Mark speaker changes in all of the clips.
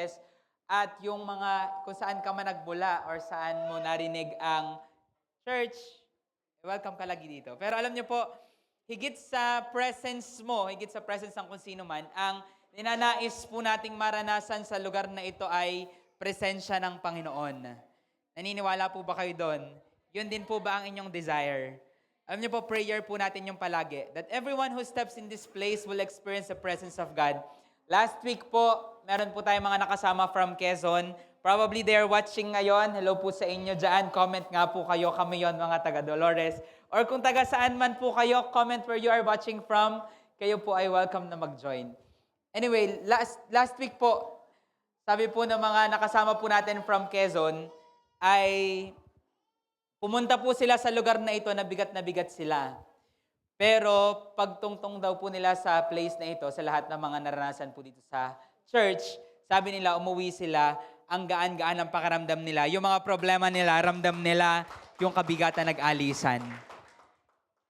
Speaker 1: Dolores, at yung mga kung saan ka man nagmula or saan mo narinig ang church, welcome ka lagi dito. Pero alam niyo po, higit sa presence mo, higit sa presence ng kung sino man, ang ninanais po nating maranasan sa lugar na ito ay presensya ng Panginoon. Naniniwala po ba kayo doon? Yun din po ba ang inyong desire? Alam niyo po, prayer po natin yung palagi, that everyone who steps in this place will experience the presence of God. Last week po, meron po tayong mga nakasama from Quezon. Probably they're watching ngayon. Hello po sa inyo dyan. Comment nga po kayo. Kami yon mga taga Dolores. Or kung taga saan man po kayo, comment where you are watching from. Kayo po ay welcome na mag-join. Anyway, last week po, sabi po ng mga nakasama po natin from Quezon, ay pumunta po sila sa lugar na ito na bigat sila. Pero pagtungtong daw po nila sa place na ito, sa lahat ng mga naranasan po dito sa church, sabi nila umuwi sila, ang gaan-gaan ang pakiramdam nila. Yung mga problema nila, ramdam nila, yung kabigatan nag-alisan.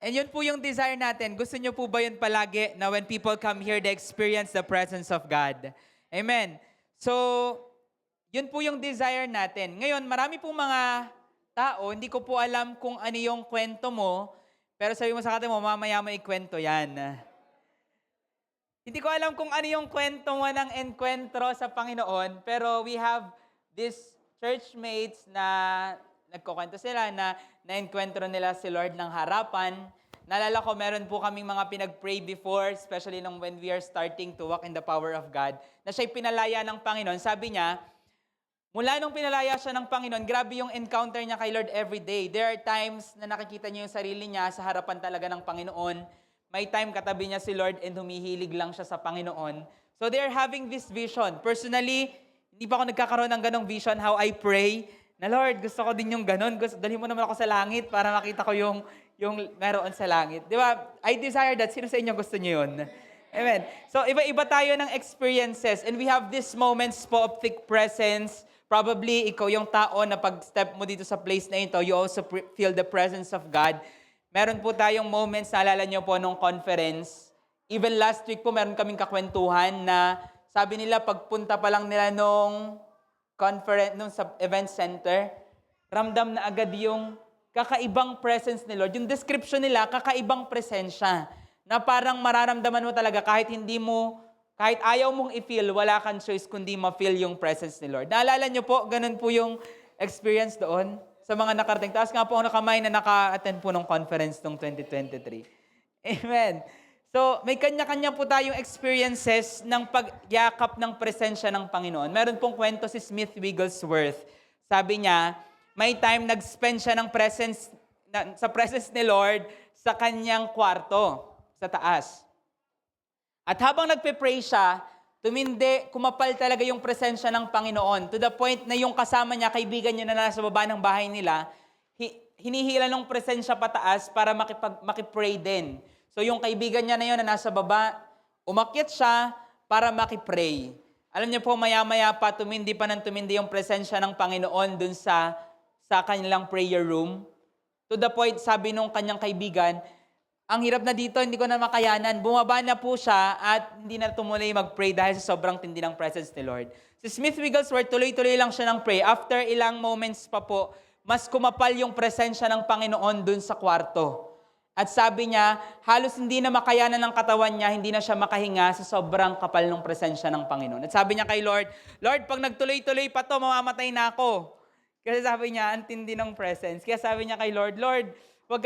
Speaker 1: And yun po yung desire natin. Gusto nyo po ba yun palagi na when people come here, they experience the presence of God? Amen. So, yun po yung desire natin. Ngayon, marami pong mga tao, hindi ko po alam kung ano yung kwento mo, pero sabi mo sa kata mo, mamaya mo ikwento yan. Hindi ko alam kung ano yung kwento mo ng enkwentro sa Panginoon, pero we have these churchmates na nagkukwento sila na na-enkwentro nila si Lord ng harapan. Naalala ko, meron po kaming mga pinag-pray before, especially nung when we are starting to walk in the power of God, na siya'y pinalaya ng Panginoon. Sabi niya, mula nung pinalaya siya ng Panginoon, grabe yung encounter niya kay Lord every day. There are times na nakikita niya yung sarili niya sa harapan talaga ng Panginoon. May time katabi niya si Lord and humihilig lang siya sa Panginoon. So they're having this vision. Personally, hindi pa ako nagkakaroon ng ganong vision how I pray. Na Lord, gusto ko din yung ganon. Dalhin mo naman ako sa langit para makita ko yung meron sa langit. Di ba? I desire that. Sino sa inyo gusto niyo yun? Amen. So iba-iba tayo ng experiences and we have these moments po of thick presence. Probably, ikaw yung tao na pag-step mo dito sa place na ito, you also feel the presence of God. Meron po tayong moments, naalala nyo po nung conference. Even last week po, meron kaming kakwentuhan na sabi nila, pagpunta pa lang nila nung conference, nung sa event center, ramdam na agad yung kakaibang presence ni Lord. Yung description nila, kakaibang presensya. Na parang mararamdaman mo talaga kahit ayaw mong i-feel, wala kang choice kundi ma-feel yung presence ni Lord. Naalala nyo po, ganun po yung experience doon sa mga nakarating. Taas nga po ako nakamay na naka-attend po ng conference noong 2023. Amen. So, may kanya-kanya po tayong experiences ng pagyakap ng presensya ng Panginoon. Meron pong kwento si Smith Wigglesworth. Sabi niya, may time nag-spend siya ng sa presence ni Lord sa kanyang kwarto, sa taas. At habang nagpe-pray siya, kumapal talaga yung presensya ng Panginoon to the point na yung kasama niya, kaibigan niya na nasa baba ng bahay nila, hinihila ng presensya pataas para makipray din. So yung kaibigan niya na yun na nasa baba, umakyat siya para makipray. Alam niyo po, maya-maya pa, tumindi yung presensya ng Panginoon dun sa kanilang prayer room. To the point, sabi nung kanyang kaibigan, ang hirap na dito, hindi ko na makayanan. Bumaba na po siya at hindi na tumuloy mag-pray dahil sa sobrang tindi ng presence ni Lord. Si Smith Wigglesworth, tuloy-tuloy lang siya ng pray. After ilang moments pa po, mas kumapal yung presensya ng Panginoon dun sa kwarto. At sabi niya, halos hindi na makayanan ng katawan niya, hindi na siya makahinga sa sobrang kapal ng presensya ng Panginoon. At sabi niya kay Lord, Lord, pag nagtuloy-tuloy pa to, mamamatay na ako. Kasi sabi niya, ang tindi ng presence. Kaya sabi niya kay Lord, Lord, wag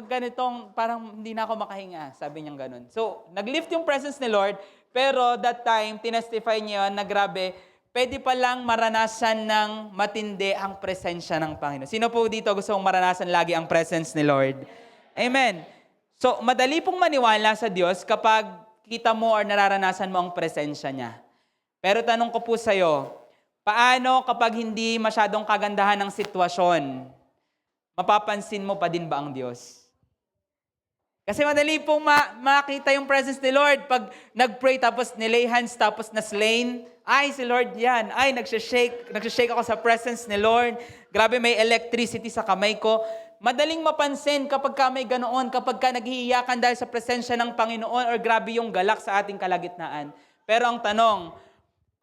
Speaker 1: ganitong parang hindi na ako makahinga. Sabi niya ganun. So, nag-lift yung presence ni Lord, pero that time, tinestify niya na grabe, pwede pa lang maranasan ng matindi ang presensya ng Panginoon. Sino po dito gusto mong maranasan lagi ang presence ni Lord? Amen. So, madali pong maniwala sa Diyos kapag kita mo or nararanasan mo ang presensya niya. Pero tanong ko po sa'yo, paano kapag hindi masyadong kagandahan ng sitwasyon? Mapapansin mo pa din ba ang Diyos? Kasi madali pong makita yung presence ni Lord. Pag nag-pray tapos nilay hands tapos na-slain, ay si Lord yan. Ay, nagsishake ako sa presence ni Lord. Grabe, may electricity sa kamay ko. Madaling mapansin kapag ka may ganoon, kapag ka naghihiyakan dahil sa presensya ng Panginoon or grabe yung galak sa ating kalagitnaan. Pero ang tanong,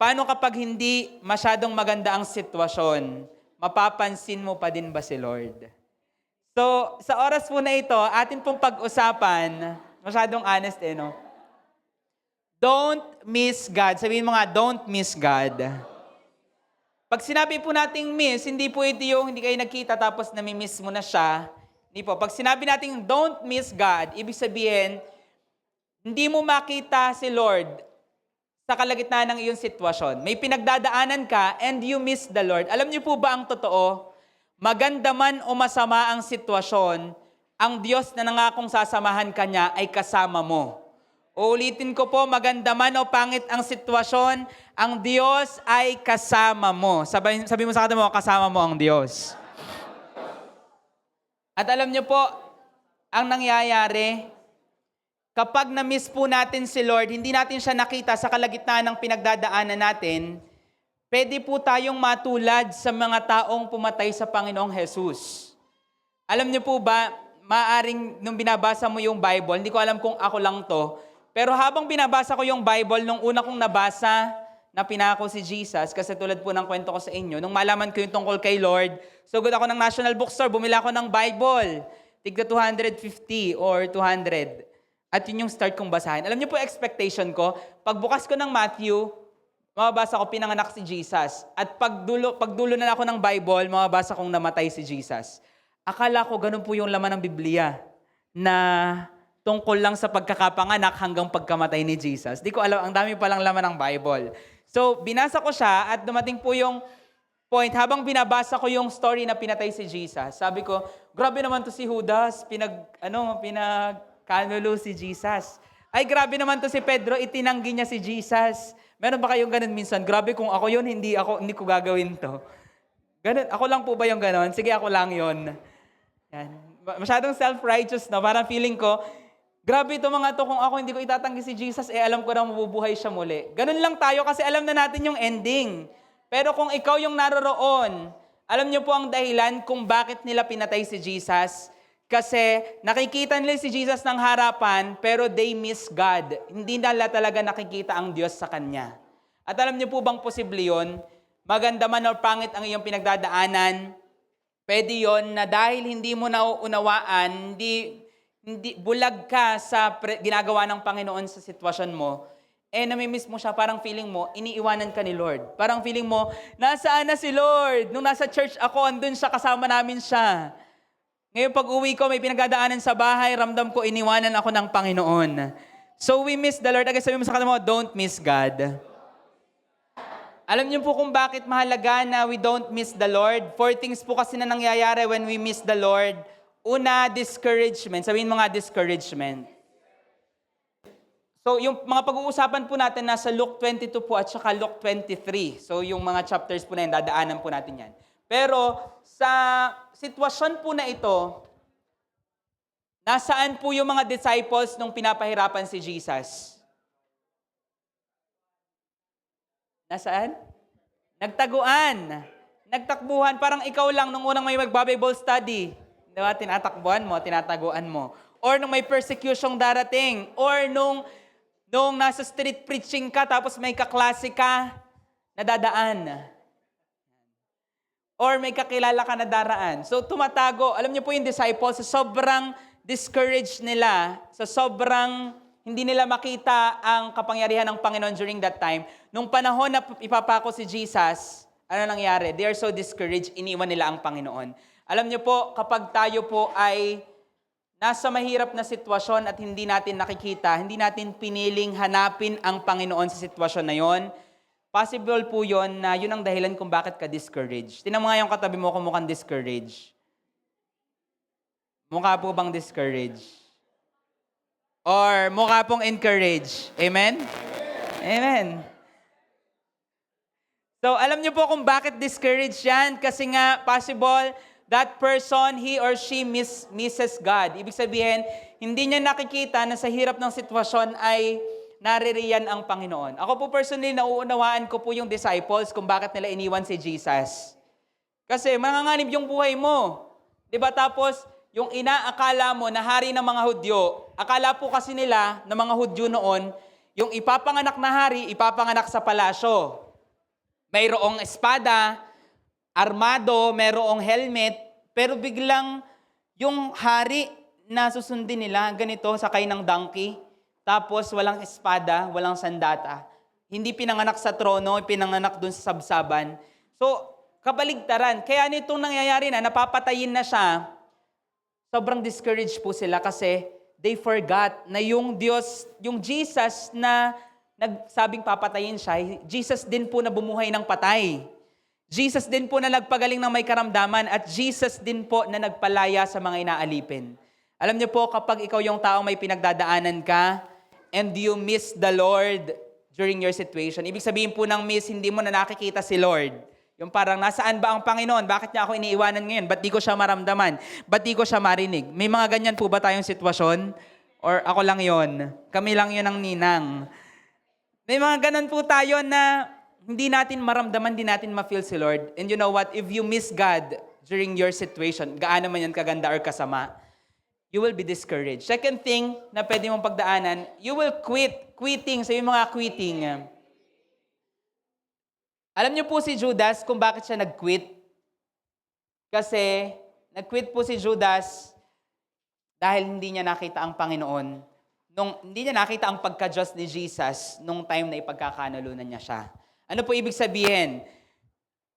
Speaker 1: paano kapag hindi masyadong maganda ang sitwasyon? Mapapansin mo pa din ba si Lord? So, sa oras po na ito, atin pong pag-usapan, masyadong honest no? Don't miss God. Sabihin mo nga, don't miss God. Pag sinabi po nating miss, hindi po ito yung hindi kayo nagkita tapos nami-miss mo na siya. Hindi po. Pag sinabi nating don't miss God, ibig sabihin, hindi mo makita si Lord sa kalagitnaan ng iyong sitwasyon. May pinagdadaanan ka and you miss the Lord. Alam niyo po ba ang totoo? Maganda man o masama ang sitwasyon, ang Diyos na nangakong sasamahan ka niya ay kasama mo. Uulitin ko po, maganda man o pangit ang sitwasyon, ang Diyos ay kasama mo. Sabi mo sa kata mo, kasama mo ang Diyos. At alam niyo po, ang nangyayari, kapag na-miss po natin si Lord, hindi natin siya nakita sa kalagitnaan ng pinagdadaanan natin, pwede po tayong matulad sa mga taong pumatay sa Panginoong Jesus. Alam niyo po ba, maaring nung binabasa mo yung Bible, hindi ko alam kung ako lang to, pero habang binabasa ko yung Bible, nung una kong nabasa, na pinako si Jesus, kasi tulad po ng kwento ko sa inyo, nung malaman ko yung tungkol kay Lord, sugod ako ng National Bookstore, bumila ako ng Bible, tigda 250 or 200. At yun yung start kong basahin. Alam niyo po expectation ko, pagbukas ko ng Matthew, mababasa ko pinanganak si Jesus. At pagdulo na ako ng Bible, mababasa kong namatay si Jesus. Akala ko ganun po yung laman ng Biblia na tungkol lang sa pagkakapanganak hanggang pagkamatay ni Jesus. Di ko alam, ang dami palang laman ng Bible. So, binasa ko siya at dumating po yung point, habang binabasa ko yung story na pinatay si Jesus, sabi ko, grabe naman to si Judas, pinagkanulo si Jesus. Ay, grabe naman to si Pedro, itinanggi niya si Jesus. Meron ba kayong ganun minsan? Grabe kung ako yun, hindi ko gagawin to. Ganun, ako lang po ba yung ganun? Sige, ako lang yun. Yan. Masyadong self-righteous na, parang feeling ko, grabe ito mga to, kung ako hindi ko itatanggi si Jesus, alam ko na mabubuhay siya muli. Ganun lang tayo kasi alam na natin yung ending. Pero kung ikaw yung naroroon, alam niyo po ang dahilan kung bakit nila pinatay si Jesus. Kasi nakikita nila si Jesus ng harapan, pero they miss God. Hindi nila talaga nakikita ang Diyos sa Kanya. At alam niyo po bang posible yun? Maganda man o pangit ang iyong pinagdadaanan, pwede yun na dahil hindi mo nauunawaan, hindi bulag ka sa ginagawa ng Panginoon sa sitwasyon mo, namimiss mo siya, parang feeling mo, iniiwanan ka ni Lord. Parang feeling mo, nasaan na si Lord? Nung nasa church ako, andun siya, kasama namin siya. Ngayon pag uwi ko, may pinagdadaanan sa bahay, ramdam ko, iniwanan ako ng Panginoon. So we miss the Lord. Again, sabi mo sa kanila mo, don't miss God. Alam niyo po kung bakit mahalaga na we don't miss the Lord? 4 things po kasi na nangyayari when we miss the Lord. Una, discouragement. Sabihin mo nga, discouragement. So, yung mga pag-uusapan po natin nasa Luke 22 po at saka Luke 23. So, yung mga chapters po na yun, dadaanan po natin yan. Pero, sa sitwasyon po na ito, nasaan po yung mga disciples nung pinapahirapan si Jesus? Nasaan? Nagtaguan. Nagtakbuhan. Parang ikaw lang nung unang may mag-Bible study. Diba? Tinatakbuhan mo, tinataguan mo. Or nung may persecution darating. Or nung nasa street preaching ka, tapos may kaklase ka, nadadaan. Or may kakilala ka na daraan. So tumatago. Alam niyo po yung disciples, sa sobrang discouraged nila, sa sobrang hindi nila makita ang kapangyarihan ng Panginoon during that time, nung panahon na ipapako si Jesus, ano nangyari? They are so discouraged, iniwan nila ang Panginoon. Alam niyo po, kapag tayo po ay nasa mahirap na sitwasyon at hindi natin nakikita, hindi natin piniling hanapin ang Panginoon sa sitwasyon na yon, possible po yon na yun ang dahilan kung bakit ka discouraged. Tingnan mo nga yung katabi mo kung mukhang discouraged. Mukha po bang discouraged? Or mukha pong encouraged? Amen? Amen. So, alam niyo po kung bakit discouraged yan? Kasi nga, possible, that person, he or she misses God. Ibig sabihin, hindi niya nakikita na sa hirap ng sitwasyon ay naririyan ang Panginoon. Ako po personally, nauunawaan ko po yung disciples kung bakit nila iniwan si Jesus. Kasi manganganib yung buhay mo. Diba? Tapos, yung inaakala mo na hari ng mga Hudyo, akala po kasi nila ng mga Hudyo noon, yung ipapanganak na hari, ipapanganak sa palasyo. mayroong espada, armado, mayroong helmet, pero biglang yung hari na susundin nila, ganito, sakay ng donkey, tapos walang espada, walang sandata. Hindi pinanganak sa trono, pinanganak dun sa sabsaban. So, kabaligtaran. Kaya nitong nangyayari na, napapatayin na siya, sobrang discouraged po sila kasi they forgot na yung Diyos, yung Jesus na nagsabing papatayin siya, Jesus din po na bumuhay ng patay. Jesus din po na nagpagaling ng may karamdaman at Jesus din po na nagpalaya sa mga inaalipin. Alam niyo po, kapag ikaw yung tao may pinagdadaanan ka and you miss the Lord during your situation, ibig sabihin po ng miss, hindi mo na nakikita si Lord. Yung parang, nasaan ba ang Panginoon? Bakit niya ako iniiwanan ngayon? Ba't di ko siya maramdaman? Ba't di ko siya marinig? May mga ganyan po ba tayong sitwasyon? Or ako lang yon? Kami lang yon ang ninang. May mga ganun po tayo na hindi natin maramdaman, hindi natin ma-feel si Lord. And you know what? If you miss God during your situation, gaano man yan kaganda or kasama, you will be discouraged. Second thing na pwede mong pagdaanan, you will quit. Quitting, sa yung mga quitting. Alam niyo po si Judas kung bakit siya nag-quit? Kasi nag-quit po si Judas dahil hindi niya nakita ang Panginoon. Hindi niya nakita ang pagka-Diyos ni Jesus nung time na ipagkakanalunan niya siya. Ano po ibig sabihin?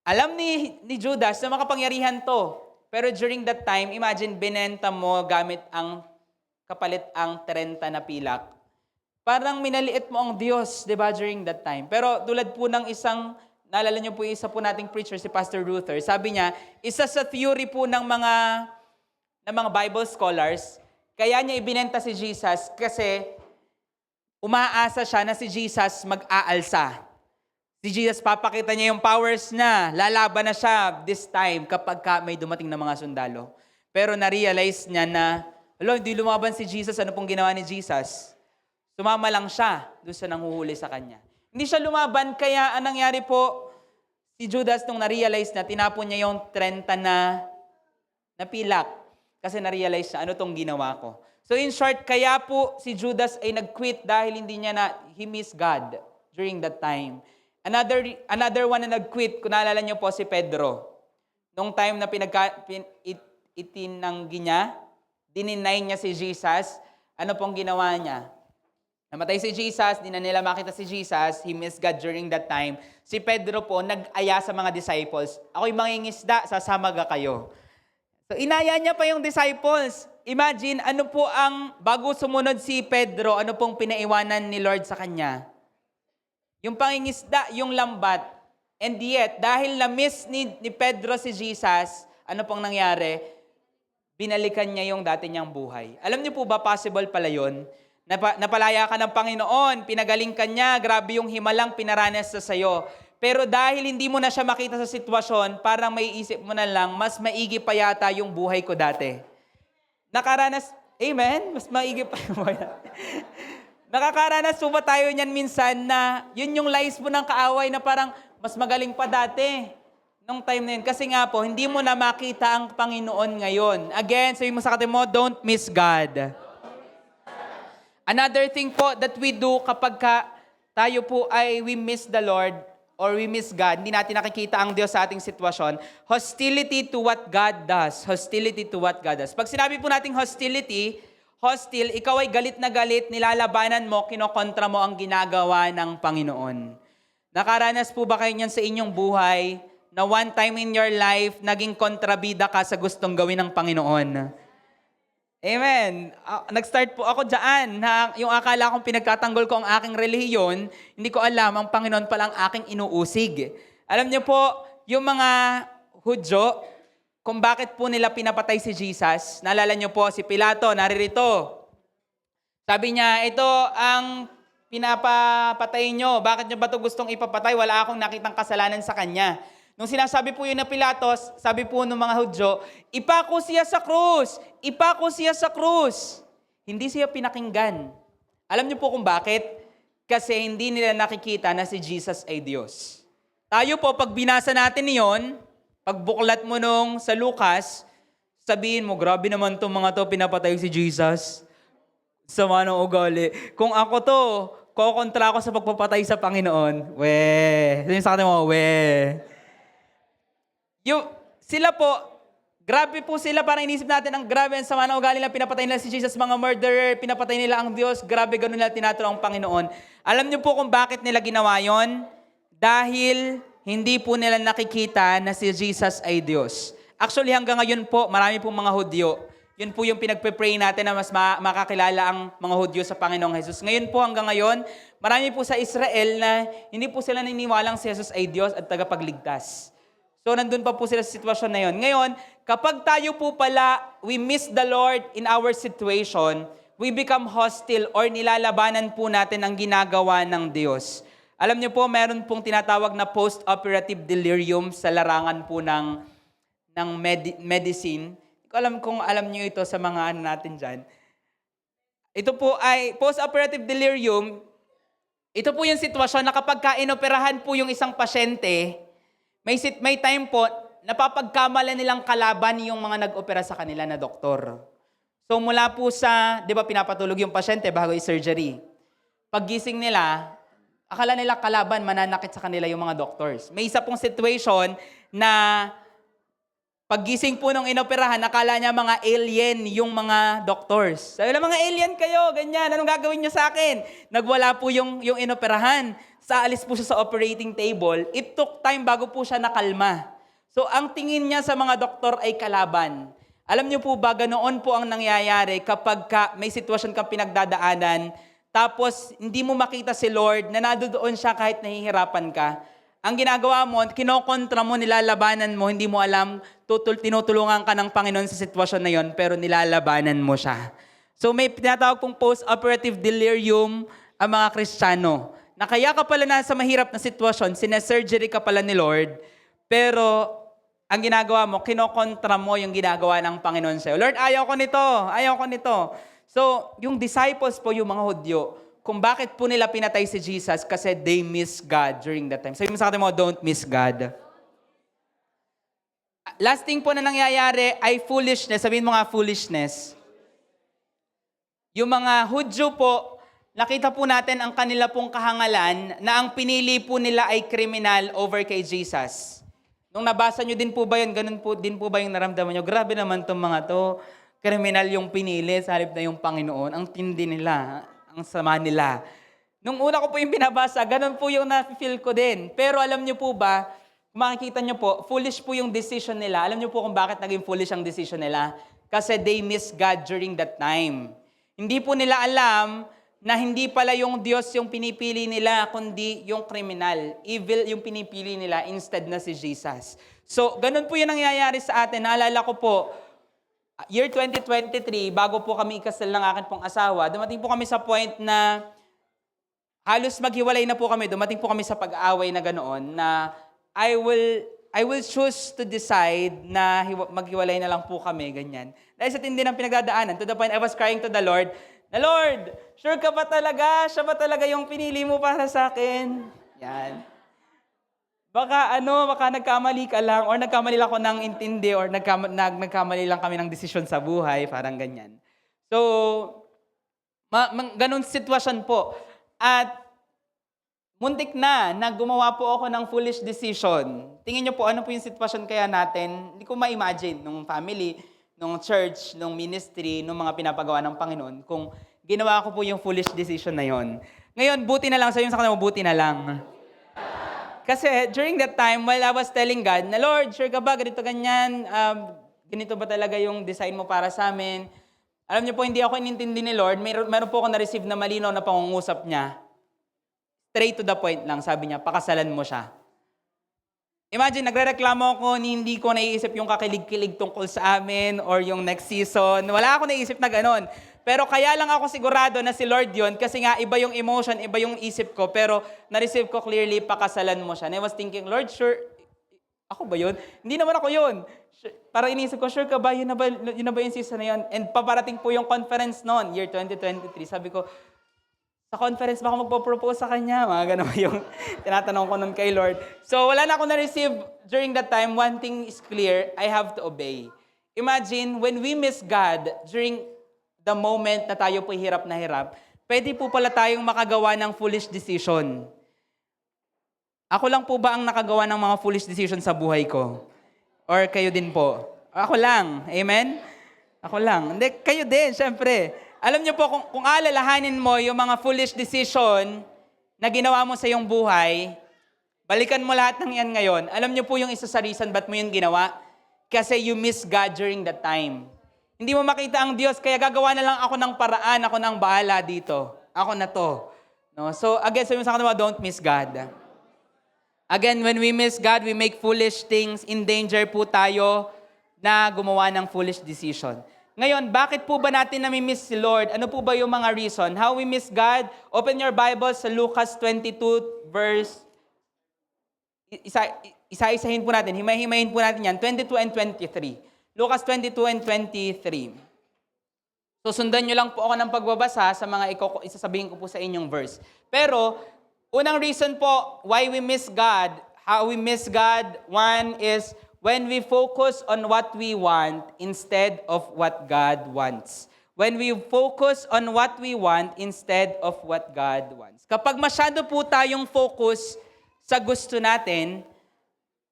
Speaker 1: Alam ni Judas na makapangyarihan to. Pero during that time, imagine, binenta mo gamit ang kapalit ang 30 na pilak. Parang minaliit mo ang Diyos, di ba, during that time. Pero tulad po ng naalala niyo po isa po nating preacher, si Pastor Ruther, sabi niya, isa sa theory po ng mga Bible scholars, kaya niya ibinenta si Jesus kasi umaasa siya na si Jesus mag-aalsa. Si Jesus, papakita niya yung powers na, lalaban na siya this time kapag may dumating na mga sundalo. Pero na-realize niya na, hindi lumaban si Jesus, ano pong ginawa ni Jesus? Sumama lang siya doon sa nanghuhuli sa kanya. Hindi siya lumaban, kaya anong nangyari po, si Judas nung na-realize na, tinapon niya yung 30 na pilak. Kasi na-realize na, ano tong ginawa ko? So in short, kaya po si Judas ay nag-quit dahil he missed God during that time. Another one na nag-quit, kung naalala niyo po si Pedro. Nung time na itinanggi niya, dininay niya si Jesus, ano pong ginawa niya? Namatay si Jesus, di na nila makita si Jesus, he missed God during that time. Si Pedro po, nag-aya sa mga disciples, ako'y mangingisda, sasama ga kayo. So inaya niya pa yung disciples. Imagine, bago sumunod si Pedro, ano pong pinaiwanan ni Lord sa kanya? Yung pangingisda, yung lambat. And yet, dahil na-miss ni Pedro si Jesus, ano pong nangyari? Binalikan niya yung dati niyang buhay. Alam niyo po ba, possible pala yun? Napalaya ka ng Panginoon, pinagaling ka niya, grabe yung himalang pinaranas sa sayo. Pero dahil hindi mo na siya makita sa sitwasyon, parang may isip mo na lang, mas maigi pa yata yung buhay ko dati. Nakaranas, amen? Mas maigi pa yung buhay natin. Nakakaranas po ba tayo niyan minsan na yun yung lies mo ng kaaway na parang mas magaling pa dati nung time na yun. Kasi nga po, hindi mo na makita ang Panginoon ngayon. Again, sabi mo sa katabi mo, don't miss God. Another thing po that we do kapag tayo po ay we miss the Lord or we miss God, hindi natin nakikita ang Diyos sa ating sitwasyon, hostility to what God does. Hostility to what God does. Pag sinabi po nating hostility, hostile, ikaw ay galit na galit, nilalabanan mo, kinokontra mo ang ginagawa ng Panginoon. Nakaranas po ba kayo niyan sa inyong buhay na one time in your life, naging kontrabida ka sa gustong gawin ng Panginoon? Amen. Nag-start po ako dyan na yung akala kong pinagtatanggol ko ang aking relihiyon, hindi ko alam, ang Panginoon pala ang aking inuusig. Alam niyo po, yung mga Hudyo, kung bakit po nila pinapatay si Jesus, naalala niyo po, si Pilato, naririto. Sabi niya, ito ang pinapapatay niyo. Bakit niyo ba ito gustong ipapatay? Wala akong nakitang kasalanan sa kanya. Nung sinasabi po yun na Pilatos, sabi po ng mga Hudyo, ipako siya sa krus! Ipako siya sa krus! Hindi siya pinakinggan. Alam niyo po kung bakit? Kasi hindi nila nakikita na si Jesus ay Diyos. Tayo po, pag binasa natin yon, pagbuklat mo nung sa Lucas, sabihin mo, grabe naman itong mga to, pinapatay si Jesus. Sama ng ugali. Kung ako to, kokontra ako sa pagpapatay sa Panginoon. Sabi sa kanila mo, sila po, grabe po sila, parang inisip natin, ang grabe ang sama ng ugali nila, pinapatay nila si Jesus, mga murderer, pinapatay nila ang Diyos, grabe ganun nila tinaturo ang Panginoon. Alam niyo po kung bakit nila ginawa yon? Dahil hindi po nila nakikita na si Jesus ay Diyos. Actually, hanggang ngayon po, marami pong mga Hudyo. Yun po yung pinagpe-pray natin na mas makakilala ang mga Hudyo sa Panginoong Jesus. Ngayon po, hanggang ngayon, marami po sa Israel na hindi po sila naniniwalang si Jesus ay Diyos at tagapagligtas. So, nandun pa po sila sa sitwasyon na yun. Ngayon, kapag tayo po pala, we miss the Lord in our situation, we become hostile or nilalabanan po natin ang ginagawa ng Diyos. Alam niyo po, meron pong tinatawag na post-operative delirium sa larangan po ng medicine. Hindi ko alam kung alam niyo ito sa mga natin dyan. Ito po ay post-operative delirium. Ito po yung sitwasyon na kapag inoperahan po yung isang pasyente, may time po, napapagkamala nilang kalaban yung mga nag-opera sa kanila na doktor. So mula po sa, di ba pinapatulog yung pasyente bago i-surgery. Paggising nila, akala nila kalaban, mananakit sa kanila yung mga doctors. May isa pong situation na paggising po nung inoperahan, akala niya mga alien yung mga doctors. Sabi nila, mga alien kayo, ganyan, anong gagawin niyo sa akin? Nagwala po yung inoperahan. Saalis po siya sa operating table. It took time bago po siya nakalma. So, ang tingin niya sa mga doktor ay kalaban. Alam niyo po ba, ganoon po ang nangyayari kapag may sitwasyon kang pinagdadaanan, tapos hindi mo makita si Lord na nadoon siya kahit nahihirapan ka. Ang ginagawa mo, kinokontra mo, nilalabanan mo, hindi mo alam, tinutulungan ka ng Panginoon sa sitwasyon na yon, pero nilalabanan mo siya. So, may tinatawag pong post-operative delirium ang mga Kristiyano. Na kaya ka pala nasa mahirap na sitwasyon, sinesurgery ka pala ni Lord, pero ang ginagawa mo, kinokontra mo yung ginagawa ng Panginoon sa'yo. Lord, ayaw ko nito. So, yung disciples po, yung mga Hudyo, kung bakit po nila pinatay si Jesus, kasi they miss God during that time. Sabi mo sa atin mo, don't miss God. Last thing po na nangyayari ay foolishness. Sabihin mo nga, foolishness. Yung mga Hudyo po, nakita po natin ang kanila pong kahangalan na ang pinili po nila ay criminal over kay Jesus. Nung nabasa nyo din po ba yun, ganun po din po ba yung naramdaman nyo? Grabe naman itong mga to, criminal yung pinili sa halip na yung Panginoon. Ang tindi nila, ang sama nila. Nung una ko po yung binabasa, ganun po yung na-feel ko din. Pero alam nyo po ba, makikita nyo po, foolish po yung decision nila. Alam nyo po kung bakit naging foolish ang decision nila? Kasi they miss God during that time. Hindi po nila alam na hindi pala yung Diyos yung pinipili nila, kundi yung kriminal. Evil yung pinipili nila instead na si Jesus. So, ganun po yung nangyayari sa atin. Naalala ko po, year 2023, bago po kami ikasal ng akin pong asawa, dumating po kami sa point na halos maghiwalay na po kami. Dumating po kami sa pag-aaway na ganoon na I will choose to decide na maghiwalay na lang po kami, ganyan. Dahil sa tindi ng pinagdadaanan, to the point I was crying to the Lord, na Lord, sure ka ba talaga? Siya ba talaga yung pinili mo para sa akin? Yan. Baka nagkamali ka lang or nagkamali lang ako ng intindi or nagkamali lang kami ng desisyon sa buhay, parang ganyan. So, ganun sitwasyon po. At muntik na gumawa po ako ng foolish decision. Tingin niyo po, ano po yung sitwasyon kaya natin? Hindi ko ma-imagine nung family, nung church, nung ministry, nung mga pinapagawa ng Panginoon, kung ginawa ko po yung foolish decision na yon. Ngayon, buti na lang, sabi mo sa kanila, buti na lang. Kasi during that time, while I was telling God, na Lord, sure ka ba, ganito, ganyan, ganito ba talaga yung design mo para sa amin? Alam niyo po, hindi ako inintindi ni Lord, meron po ako na-receive na malinaw na pangungusap niya. Straight to the point lang, sabi niya, pakasalan mo siya. Imagine, nagrereklamo ako, hindi ko naiisip yung kakilig-kilig tungkol sa amin or yung next season. Wala ako naiisip na ganon. Pero kaya lang ako sigurado na si Lord yun kasi nga iba yung emotion, iba yung isip ko. Pero na-receive ko clearly, pakasalan mo siya. And I was thinking, Lord, sure, ako ba yun? Hindi naman ako yun. Parang iniisip ko, sure ka ba? Yun na ba yung season na yun? And paparating po yung conference noon, year 2023. Sabi ko, sa conference, baka magpo-propose sa kanya. Mga ganun yung tinatanong ko nun kay Lord. So, wala na ako na-receive during that time. One thing is clear, I have to obey. Imagine, when we miss God during the moment na tayo po hirap na hirap, pwede po pala tayong makagawa ng foolish decision. Ako lang po ba ang nakagawa ng mga foolish decision sa buhay ko? Or kayo din po? Ako lang. Amen? Ako lang. Hindi, kayo din, syempre. Alam niyo po, kung alalahanin mo yung mga foolish decision na ginawa mo sa iyong buhay, balikan mo lahat ng yan ngayon. Alam niyo po yung isa sa reason ba't mo yun ginawa? Kasi you miss God during that time. Hindi mo makita ang Diyos, kaya gagawa na lang ako ng paraan, ako nang bahala dito. Ako na to. No? So again, sabi mo sa kanila, don't miss God. Again, when we miss God, we make foolish things. In danger po tayo na gumawa ng foolish decision. Ngayon, bakit po ba natin nami-miss si Lord? Ano po ba yung mga reason? How we miss God? Open your Bible sa Lucas 22 verse... Isa-isahin po natin. Himay-himayin po natin yan. 22 and 23. Lucas 22 and 23. So, sundan nyo lang po ako ng pagbabasa sa mga isasabihin ko po sa inyong verse. Pero, unang reason po why we miss God, how we miss God, one is when we focus on what we want instead of what God wants. When we focus on what we want instead of what God wants. Kapag masyado po tayong focus sa gusto natin,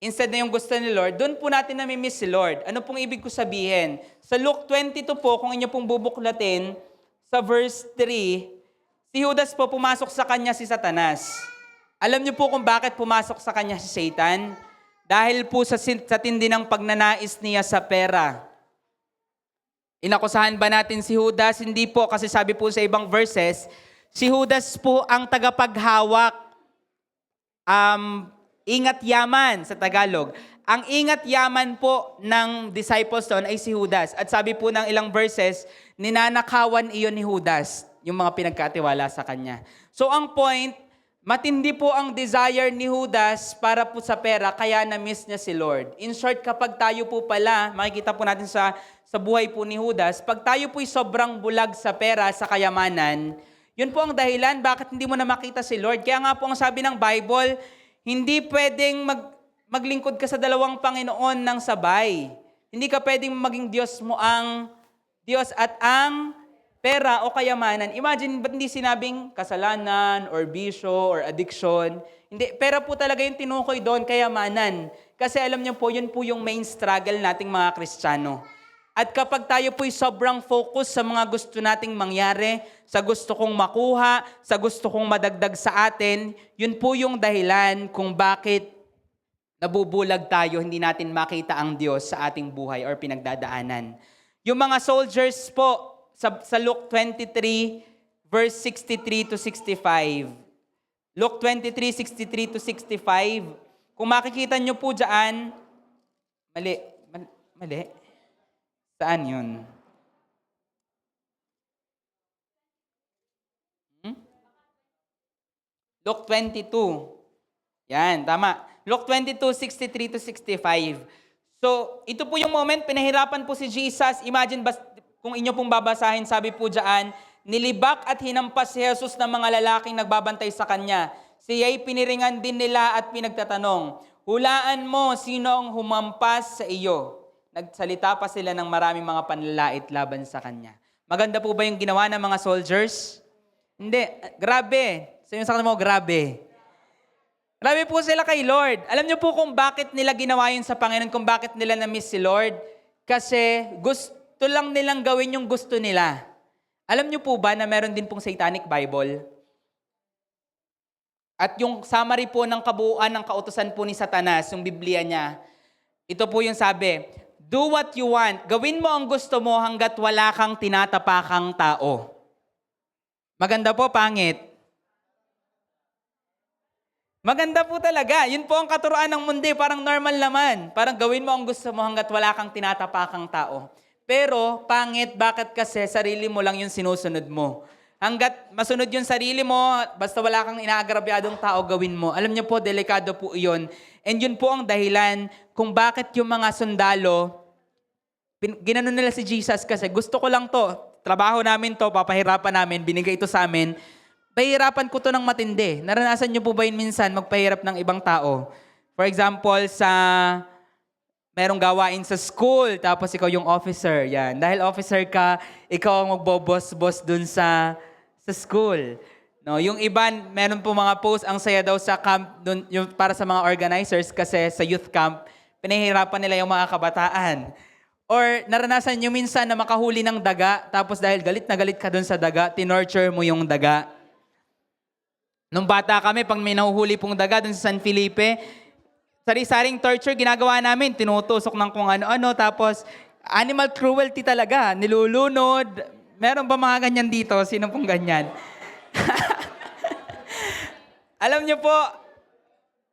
Speaker 1: instead na yung gusto ni Lord, doon po natin nami-miss si Lord. Ano pong ibig ko sabihin? Sa Luke 22 po, kung inyo pong bubuklatin, sa verse 3, si Judas po pumasok sa kanya si Satanas. Alam niyo po kung bakit pumasok sa kanya si Satan? Dahil po sa tindi ng pagnanais niya sa pera. Inakusahan ba natin si Judas? Hindi po, kasi sabi po sa ibang verses, si Judas po ang tagapaghawak. Ingat yaman sa Tagalog. Ang ingat yaman po ng disciples doon ay si Judas. At sabi po ng ilang verses, ninanakawan iyon ni Judas, yung mga pinagkatiwala sa kanya. So ang point, matindi po ang desire ni Judas para po sa pera, kaya na-miss niya si Lord. In short, kapag tayo po pala, makikita po natin sa buhay po ni Judas, pag tayo po'y sobrang bulag sa pera, sa kayamanan, yun po ang dahilan bakit hindi mo na makita si Lord. Kaya nga po ang sabi ng Bible, hindi pwedeng maglingkod ka sa dalawang Panginoon ng sabay. Hindi ka pwedeng maging Diyos mo ang Diyos at ang pera o kayamanan. Imagine, ba't hindi sinabing kasalanan or bisyo or addiction? Hindi, pera po talaga yung tinukoy doon, kayamanan. Kasi alam niyo po, yun po yung main struggle nating mga Kristiyano. At kapag tayo po'y sobrang focus sa mga gusto nating mangyari, sa gusto kong makuha, sa gusto kong madagdag sa atin, yun po yung dahilan kung bakit nabubulag tayo, hindi natin makita ang Diyos sa ating buhay or pinagdadaanan. Yung mga soldiers po, sa Luke 23, verse 63 to 65. Luke 23, 63 to 65. Kung makikita nyo po dyan, mali. Saan yun? Luke 22. Yan, tama. Luke 22, 63 to 65. So, ito po yung moment, pinahirapan po si Jesus. Imagine, kung inyo pong babasahin, sabi po dyan, nilibak at hinampas si Jesus ng mga lalaking nagbabantay sa kanya. Siya'y piniringan din nila at pinagtatanong, hulaan mo sino ang humampas sa iyo. Nagsalita pa sila ng maraming mga panlalait laban sa kanya. Maganda po ba yung ginawa ng mga soldiers? Hindi. Grabe. Sabi sa kanila mo, grabe. Grabe po sila kay Lord. Alam niyo po kung bakit nila ginawa yun sa Panginoon, kung bakit nila na-miss si Lord? Kasi gusto lang nilang gawin yung gusto nila. Alam niyo po ba na meron din pong Satanic Bible? At yung summary po ng kabuuan ng kautusan po ni Satanas, yung Biblia niya, ito po yung sabi, do what you want. Gawin mo ang gusto mo hanggat wala kang tinatapakang tao. Maganda po, pangit. Maganda po talaga. Yun po ang katuroan ng mundo. Parang normal naman. Parang gawin mo ang gusto mo hanggat wala kang tinatapakang tao. Pero, pangit, bakit kasi sarili mo lang yung sinusunod mo? Hanggat masunod yung sarili mo, basta wala kang inaagrabyadong tao, gawin mo. Alam niyo po, delikado po iyon. And yun po ang dahilan kung bakit yung mga sundalo, ginanon nila si Jesus kasi gusto ko lang to, trabaho namin to, papahirapan namin, binigay ito sa amin, pahirapan ko to ng matindi. Naranasan niyo po ba yun minsan magpahirap ng ibang tao? For example, merong gawain sa school, tapos ikaw yung officer. Yan. Dahil officer ka, ikaw ang magboboss-boss dun sa sa school. No, yung iba, meron po mga post, ang saya daw sa camp, dun, yung para sa mga organizers kasi sa youth camp, pinahihirapan nila yung mga kabataan. Or naranasan nyo minsan na makahuli ng daga, tapos dahil galit na galit ka dun sa daga, tinorture mo yung daga. Nung bata kami, pag may nahuhuli pong daga dun sa San Felipe, sari-saring torture ginagawa namin, tinutusok ng kung ano-ano, tapos animal cruelty talaga, nilulunod. Meron ba mga ganyan dito? Sino pong ganyan? Alam niyo po,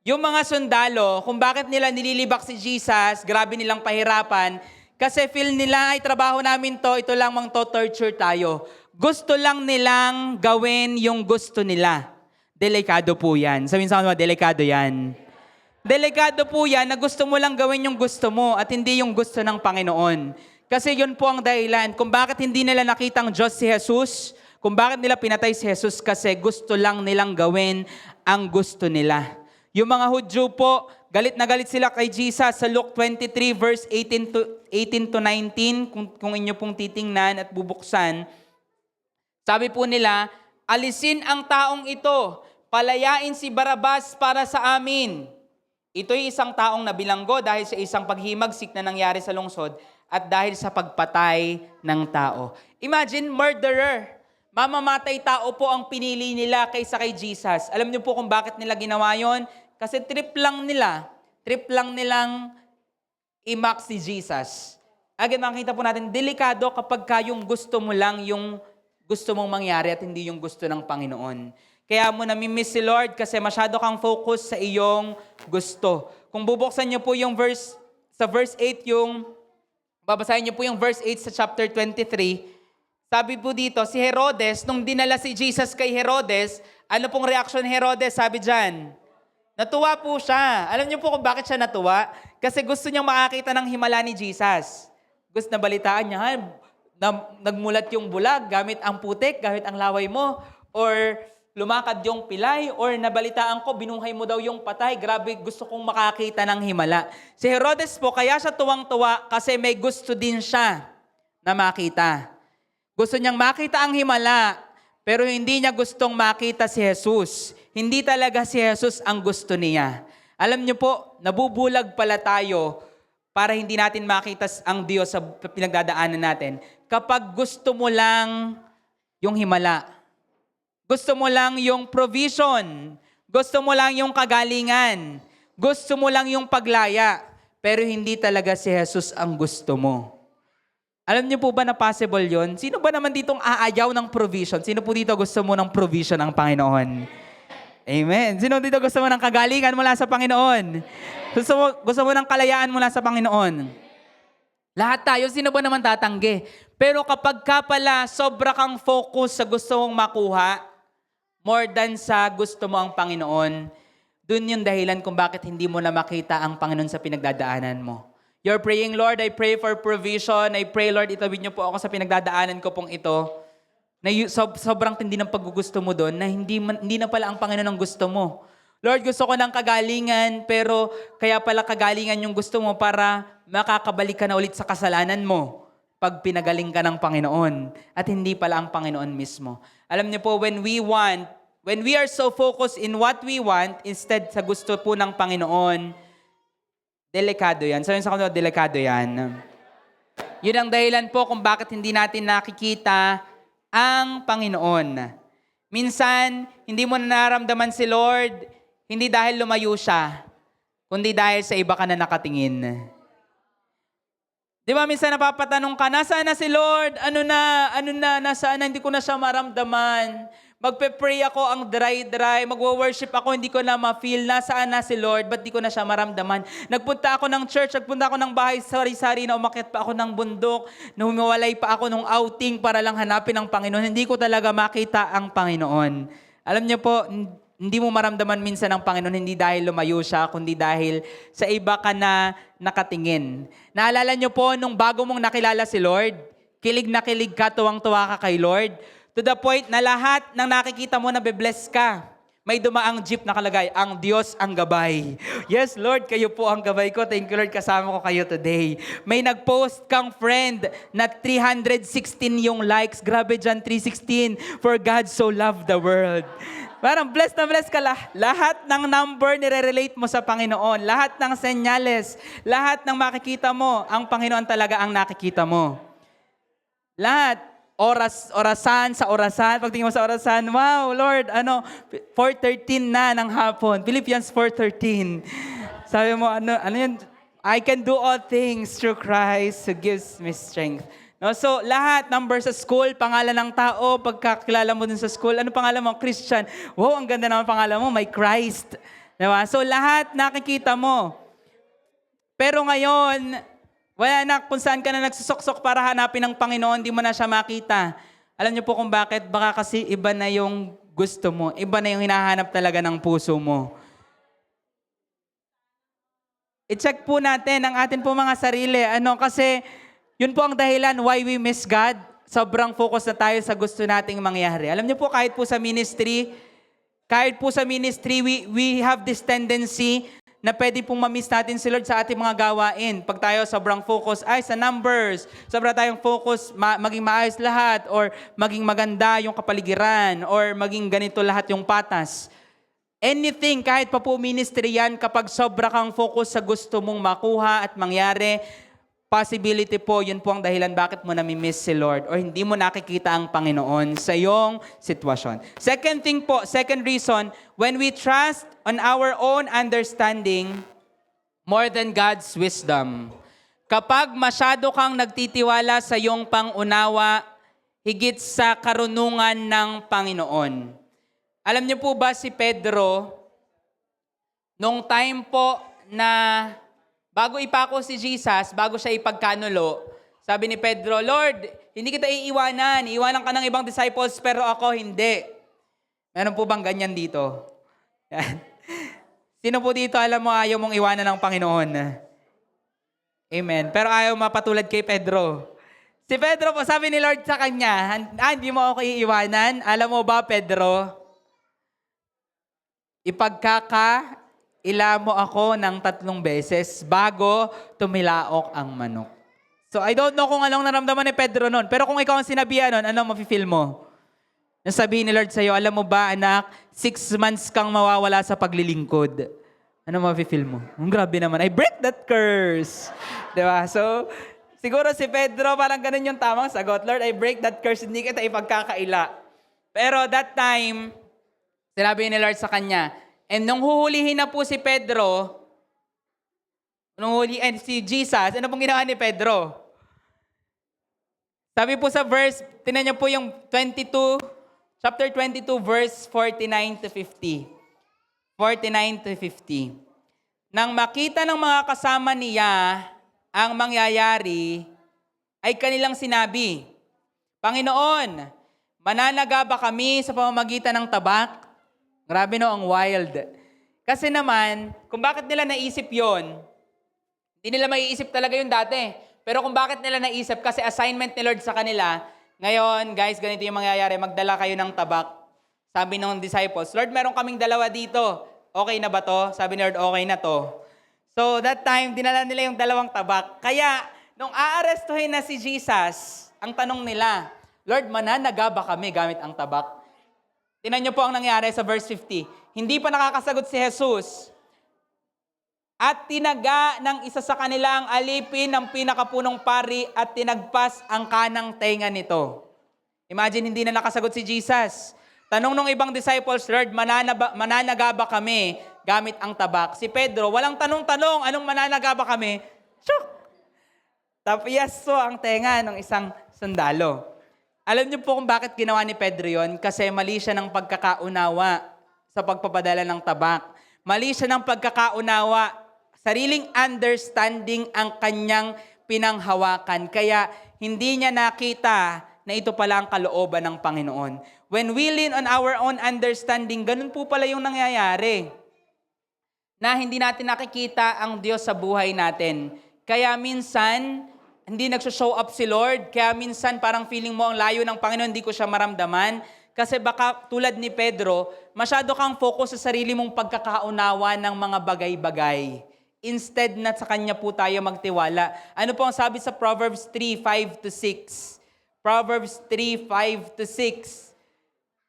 Speaker 1: yung mga sundalo, kung bakit nila nililibak si Jesus, grabe nilang pahirapan, kasi feel nila, ay trabaho namin to, ito lang mang to-torture tayo. Gusto lang nilang gawin yung gusto nila. Delikado po yan. Sabihin sa mga, delikado yan. Delikado po yan na gusto mo lang gawin yung gusto mo at hindi yung gusto ng Panginoon. Kasi yun po ang dahilan kung bakit hindi nila nakitang Diyos si Jesus, kung bakit nila pinatay si Jesus, kasi gusto lang nilang gawin ang gusto nila. Yung mga Hudyo po, galit na galit sila kay Jesus sa Luke 23 verse 18 to 19, kung inyo pong titingnan at bubuksan. Sabi po nila, alisin ang taong ito, palayain si Barabas para sa amin. Ito'y isang taong nabilanggo dahil sa isang paghimagsik na nangyari sa lungsod at dahil sa pagpatay ng tao. Imagine, murderer. Mamamatay tao po ang pinili nila kaysa kay Jesus. Alam niyo po kung bakit nila ginawa yon? Kasi trip lang nilang i-mock si Jesus. Again, makikita po natin, delikado kapag yung gusto mo lang yung gusto mong mangyari at hindi yung gusto ng Panginoon. Kaya mo namimiss si Lord kasi masyado kang focus sa iyong gusto. Kung bubuksan niyo po yung sa verse 8, babasahin niyo po yung verse 8 sa chapter 23, sabi po dito, si Herodes, nung dinala si Jesus kay Herodes, ano pong reaction ni Herodes? Sabi dyan, natuwa po siya. Alam niyo po kung bakit siya natuwa? Kasi gusto niyang makakita ng himala ni Jesus. Gusto na balitaan niya, nagmulat yung bulag gamit ang putik, gamit ang laway mo, or lumakad yung pilay, or nabalitaan ko, binuhay mo daw yung patay. Grabe, gusto kong makakita ng himala. Si Herodes po, kaya siya tuwang-tuwa kasi may gusto din siya na makita. Gusto niyang makita ang himala, pero hindi niya gustong makita si Jesus. Hindi talaga si Jesus ang gusto niya. Alam niyo po, nabubulag pala tayo para hindi natin makita ang Diyos sa pinagdadaanan natin. Kapag gusto mo lang yung himala, gusto mo lang yung provision, gusto mo lang yung kagalingan, gusto mo lang yung paglaya, pero hindi talaga si Jesus ang gusto mo. Alam niyo po ba na possible yon? Sino ba naman ditong aayaw ng provision? Sino po dito gusto mo ng provision ng Panginoon? Amen. Sino dito gusto mo ng kagalingan mula sa Panginoon? Gusto mo ng kalayaan mula sa Panginoon? Lahat tayo, sino ba naman tatanggi? Pero kapag ka pala sobra kang focus sa gusto mong makuha, more than sa gusto mo ang Panginoon, dun yung dahilan kung bakit hindi mo na makita ang Panginoon sa pinagdadaanan mo. You're praying, Lord, I pray for provision. I pray, Lord, itawid niyo po ako sa pinagdadaanan ko pong ito. Na sobrang tindi ng paggugusto mo doon na hindi na pala ang Panginoon ang gusto mo. Lord, gusto ko ng kagalingan, pero kaya pala kagalingan yung gusto mo para makakabalik ka na ulit sa kasalanan mo pag pinagaling ka ng Panginoon. At hindi pala ang Panginoon mismo. Alam niyo po, when we are so focused in what we want, instead sa gusto po ng Panginoon, delikado yan. Sabihin sa kanila, delikado yan. Yun ang dahilan po kung bakit hindi natin nakikita ang Panginoon. Minsan, hindi mo nararamdaman si Lord, hindi dahil lumayo siya, kundi dahil sa iba ka na nakatingin. Di ba, minsan napapatanong ka, nasaan na si Lord? Ano na, nasaan na, hindi ko na siya maramdaman. Magpe-pray ako ang dry, magwo-worship ako, hindi ko na ma-feel, nasaan na si Lord, ba't di ko na siya maramdaman? Nagpunta ako ng church, nagpunta ako ng bahay, sari-sari na umakyat pa ako ng bundok, na humiwalay pa ako ng outing para lang hanapin ang Panginoon. Hindi ko talaga makita ang Panginoon. Alam niyo po, hindi mo maramdaman minsan ang Panginoon, hindi dahil lumayo siya, kundi dahil sa iba ka na nakatingin. Naalala niyo po, nung bago mong nakilala si Lord, kilig na kilig ka, tuwang-tuwa ka kay Lord, to the point na lahat ng nakikita mo na be-bless ka. may dumaang jeep nakalagay, ang Diyos ang gabay. Yes, Lord, kayo po ang gabay ko. Thank you, Lord, kasama ko kayo today. May nag-post kang friend na 316 yung likes. Grabe dyan, 316. For God so loved the world. Parang blessed na blessed ka lahat ng number nire-relate mo sa Panginoon. Lahat ng senyales, lahat ng makikita mo, ang Panginoon talaga ang nakikita mo. Lahat. Orasan sa orasan. Pagtingin mo sa orasan, wow, Lord, 4:13 na ng hapon. Philippians 4:13. Sabi mo, ano yun? I can do all things through Christ who gives me strength. No, so, lahat, number sa school, pangalan ng tao, pagkakilala mo dun sa school, ano pangalan mo? Christian. Wow, ang ganda naman pangalan mo, may Christ. Diba? So, lahat nakikita mo. Pero ngayon, wala na kung saan ka na nagsusuksok para hanapin ng Panginoon, hindi mo na siya makita. Alam niyo po kung bakit? Baka kasi iba na yung gusto mo. Iba na yung hinahanap talaga ng puso mo. I-check po natin ang atin po mga sarili. Kasi yun po ang dahilan why we miss God. Sobrang focus na tayo sa gusto nating mangyari. Alam niyo po, kahit po sa ministry, we have this tendency na pwede pong ma-miss natin si Lord sa ating mga gawain. Pag tayo sobrang focus sa numbers, sobrang tayong focus, maging maayos lahat, or maging maganda yung kapaligiran, or maging ganito lahat yung patas. Anything, kahit pa po ministry yan, kapag sobra kang focus sa gusto mong makuha at mangyari, possibility po, yun po ang dahilan bakit mo nami-miss si Lord or hindi mo nakikita ang Panginoon sa iyong sitwasyon. Second reason, when we trust on our own understanding more than God's wisdom. Kapag masyado kang nagtitiwala sa iyong pangunawa, higit sa karunungan ng Panginoon. Alam niyo po ba si Pedro, nung time po na bago ipako si Jesus, bago siya ipagkanulo, sabi ni Pedro, Lord, hindi kita iiwanan. Iiwanan ka ng ibang disciples, pero ako hindi. Meron po bang ganyan dito? Yan. Sino po dito, alam mo, ayaw mong iwanan ng Panginoon? Amen. Pero ayaw mapatulad kay Pedro. Si Pedro po, sabi ni Lord sa kanya, hindi mo ako iiwanan. Alam mo ba, Pedro? Ila mo ako ng 3 beses bago tumilaok ang manok. So I don't know kung anong naramdaman ni Pedro noon. Pero kung ikaw ang sinabihan noon, anong mafe-feel mo? Nasabihin ni Lord sa'yo, alam mo ba anak, 6 months kang mawawala sa paglilingkod. Ano mafe-feel mo? Grabe naman, I break that curse. Diba? So, siguro si Pedro, parang ganun yung tamang sagot. Lord, I break that curse, hindi kita ipagkakaila. Pero that time, sinabi ni Lord sa kanya, and nung huhulihin na po si Pedro, si Jesus, ano pong ginawa ni Pedro? Sabi po sa verse, tinan niyo po yung chapter 22, verse 49 to 50. 49 to 50. Nang makita ng mga kasama niya ang mangyayari, ay kanilang sinabi, Panginoon, mananaga ba kami sa pamamagitan ng tabak? Grabe no, ang wild. Kasi naman, kung bakit nila naisip yon, hindi nila maiisip talaga yun dati. Pero kung bakit nila naisip, kasi assignment ni Lord sa kanila, ngayon, guys, ganito yung mangyayari, magdala kayo ng tabak. Sabi ng disciples, Lord, meron kaming 2 dito. Okay na ba to? Sabi ni Lord, okay na to. So, that time, dinala nila yung 2 tabak. Kaya, nung aarestuhin na si Jesus, ang tanong nila, Lord, mananaga ba kami gamit ang tabak? Tingnan niyo po ang nangyari sa verse 50. Hindi pa nakakasagot si Jesus. At tinaga ng isa sa kanila ang alipin ng pinakapunong pari at tinagpas ang kanang tenga nito. Imagine, hindi na nakasagot si Jesus. Tanong ng ibang disciples, Lord, mananaga ba kami gamit ang tabak? Si Pedro, walang tanong-tanong, anong mananaga ba kami? Chuk! Tapiyaso ang tenga ng isang sundalo. Alam niyo po kung bakit ginawa ni Pedro yon? Kasi mali siya ng pagkakaunawa sa pagpapadala ng tabak. Mali siya ng pagkakaunawa, sariling understanding ang kanyang pinanghawakan. Kaya hindi niya nakita na ito pala ang kalooban ng Panginoon. When we lean on our own understanding, ganun po pala yung nangyayari. Na hindi natin nakikita ang Diyos sa buhay natin. Kaya minsan, hindi nagsushow up si Lord. Kaya minsan parang feeling mo ang layo ng Panginoon, hindi ko siya maramdaman. Kasi baka tulad ni Pedro, masyado kang focus sa sarili mong pagkakaunawa ng mga bagay-bagay. Instead na sa Kanya po tayo magtiwala. Ano po ang sabi sa Proverbs 3:5-6? Proverbs 3:5-6.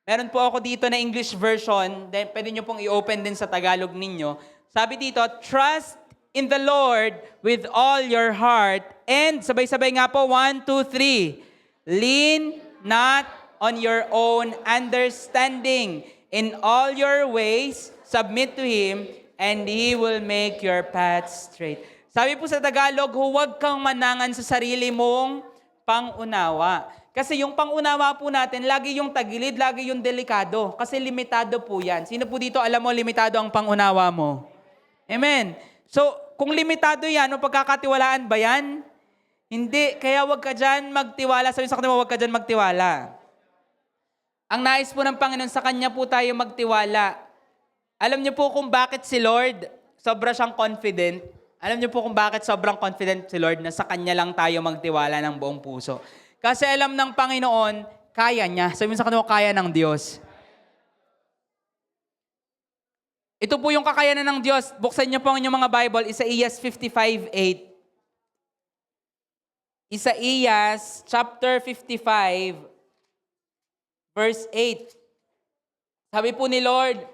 Speaker 1: Meron po ako dito na English version, then pwede nyo pong i-open din sa Tagalog ninyo. Sabi dito, trust in the Lord with all your heart. And, sabay-sabay nga po, 1, 2, 3. Lean not on your own understanding. In all your ways, submit to Him, and He will make your path straight. Sabi po sa Tagalog, huwag kang manangan sa sarili mong pangunawa. Kasi yung pangunawa po natin, lagi yung tagilid, lagi yung delikado. Kasi limitado po yan. Sino po dito alam mo limitado ang pangunawa mo? Amen. So, kung limitado yan, o pagkakatiwalaan ba yan? Hindi. Kaya wag ka dyan magtiwala. Sabi sa kanila, wag ka dyan magtiwala. Ang nais po ng Panginoon, sa Kanya po tayo magtiwala. Alam niyo po kung bakit si Lord, sobra siyang confident. Alam niyo po kung bakit sobrang confident si Lord na sa Kanya lang tayo magtiwala ng buong puso. Kasi alam ng Panginoon, kaya niya. Sabi sa kanila, kaya ng Diyos. Ito po yung kakayanan ng Diyos. Buksan niyo po ang inyong mga Bible, Isaías 55:8. Isaías chapter 55, verse 8. Sabi po ni Lord,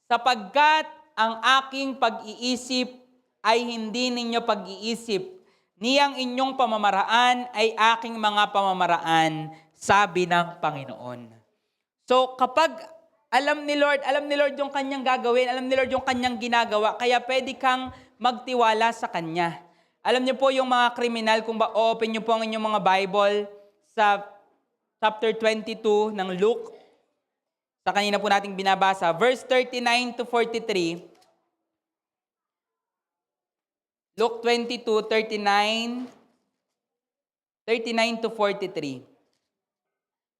Speaker 1: sapagkat ang aking pag-iisip ay hindi ninyo pag-iisip, niyang inyong pamamaraan ay aking mga pamamaraan, sabi ng Panginoon. So kapag alam ni Lord yung kanyang gagawin, alam ni Lord yung kanyang ginagawa, kaya pwede kang magtiwala sa Kanya. Alam niyo po yung mga kriminal, kung open niyo po ang inyong mga Bible sa chapter 22 ng Luke, sa kanina po nating binabasa, verse 39-43, Luke 22, 39-43.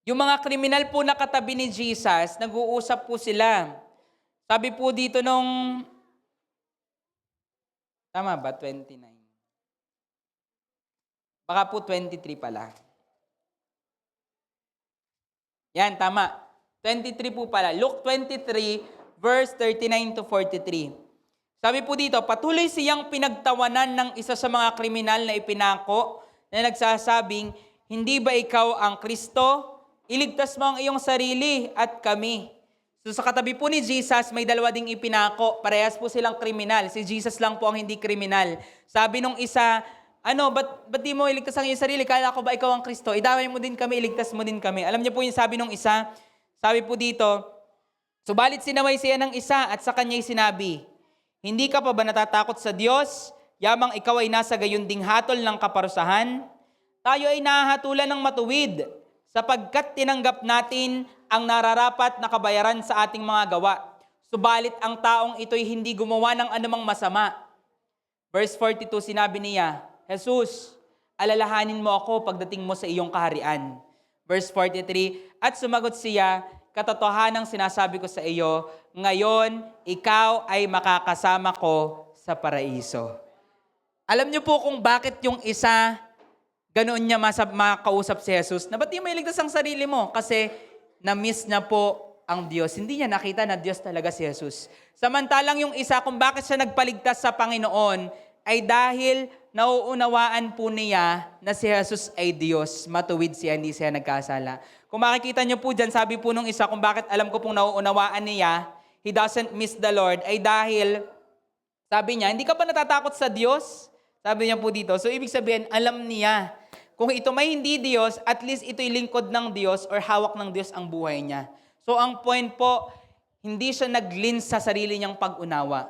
Speaker 1: Yung mga kriminal po na katabi ni Jesus, nag-uusap po sila. Sabi po dito nung, tama ba? 29. Baka po 23 pala. Yan, tama. 23 po pala. Luke 23, verse 39-43. Sabi po dito, patuloy siyang pinagtawanan ng isa sa mga kriminal na ipinako na nagsasabing, hindi ba ikaw ang Kristo? Iligtas mo ang iyong sarili at kami. So sa katabi po ni Jesus, may dalawa ding ipinako. Parehas po silang kriminal. Si Jesus lang po ang hindi kriminal. Sabi nung isa, ba't di mo iligtas ang iyong sarili? Kala ko ba ikaw ang Kristo? Idamay mo din kami, iligtas mo din kami. Alam niyo po yung sabi nung isa, sabi po dito, subalit sinaway siya ng isa at sa kanya'y sinabi, hindi ka pa ba natatakot sa Diyos? Yamang ikaw ay nasa gayon ding hatol ng kaparusahan? Tayo ay nahahatulan ng matuwid, sapagkat tinanggap natin ang nararapat na kabayaran sa ating mga gawa. Subalit ang taong ito'y hindi gumawa ng anumang masama. Verse 42, sinabi niya, Jesus, alalahanin mo ako pagdating mo sa iyong kaharian. Verse 43, at sumagot siya, katotohanang sinasabi ko sa iyo, ngayon ikaw ay makakasama ko sa paraiso. Alam niyo po kung bakit yung isa ganoon niya makausap si Jesus, na ba't di mo iligtas ang sarili mo? Kasi na-miss niya po ang Diyos. Hindi niya nakita na Diyos talaga si Jesus. Samantalang yung isa, kung bakit siya nagpaligtas sa Panginoon, ay dahil nauunawaan po niya na si Jesus ay Diyos. Matuwid siya, hindi siya nagkasala. Kung makikita niyo po dyan, sabi po nung isa, kung bakit alam ko pong nauunawaan niya, he doesn't miss the Lord, ay dahil, sabi niya, hindi ka ba natatakot sa Diyos? Sabi niya po dito. So, ibig sabihin, alam niya. Kung ito may hindi Diyos, at least ito'y lingkod ng Diyos or hawak ng Diyos ang buhay niya. So, ang point po, hindi siya naglins sa sarili niyang pag-unawa.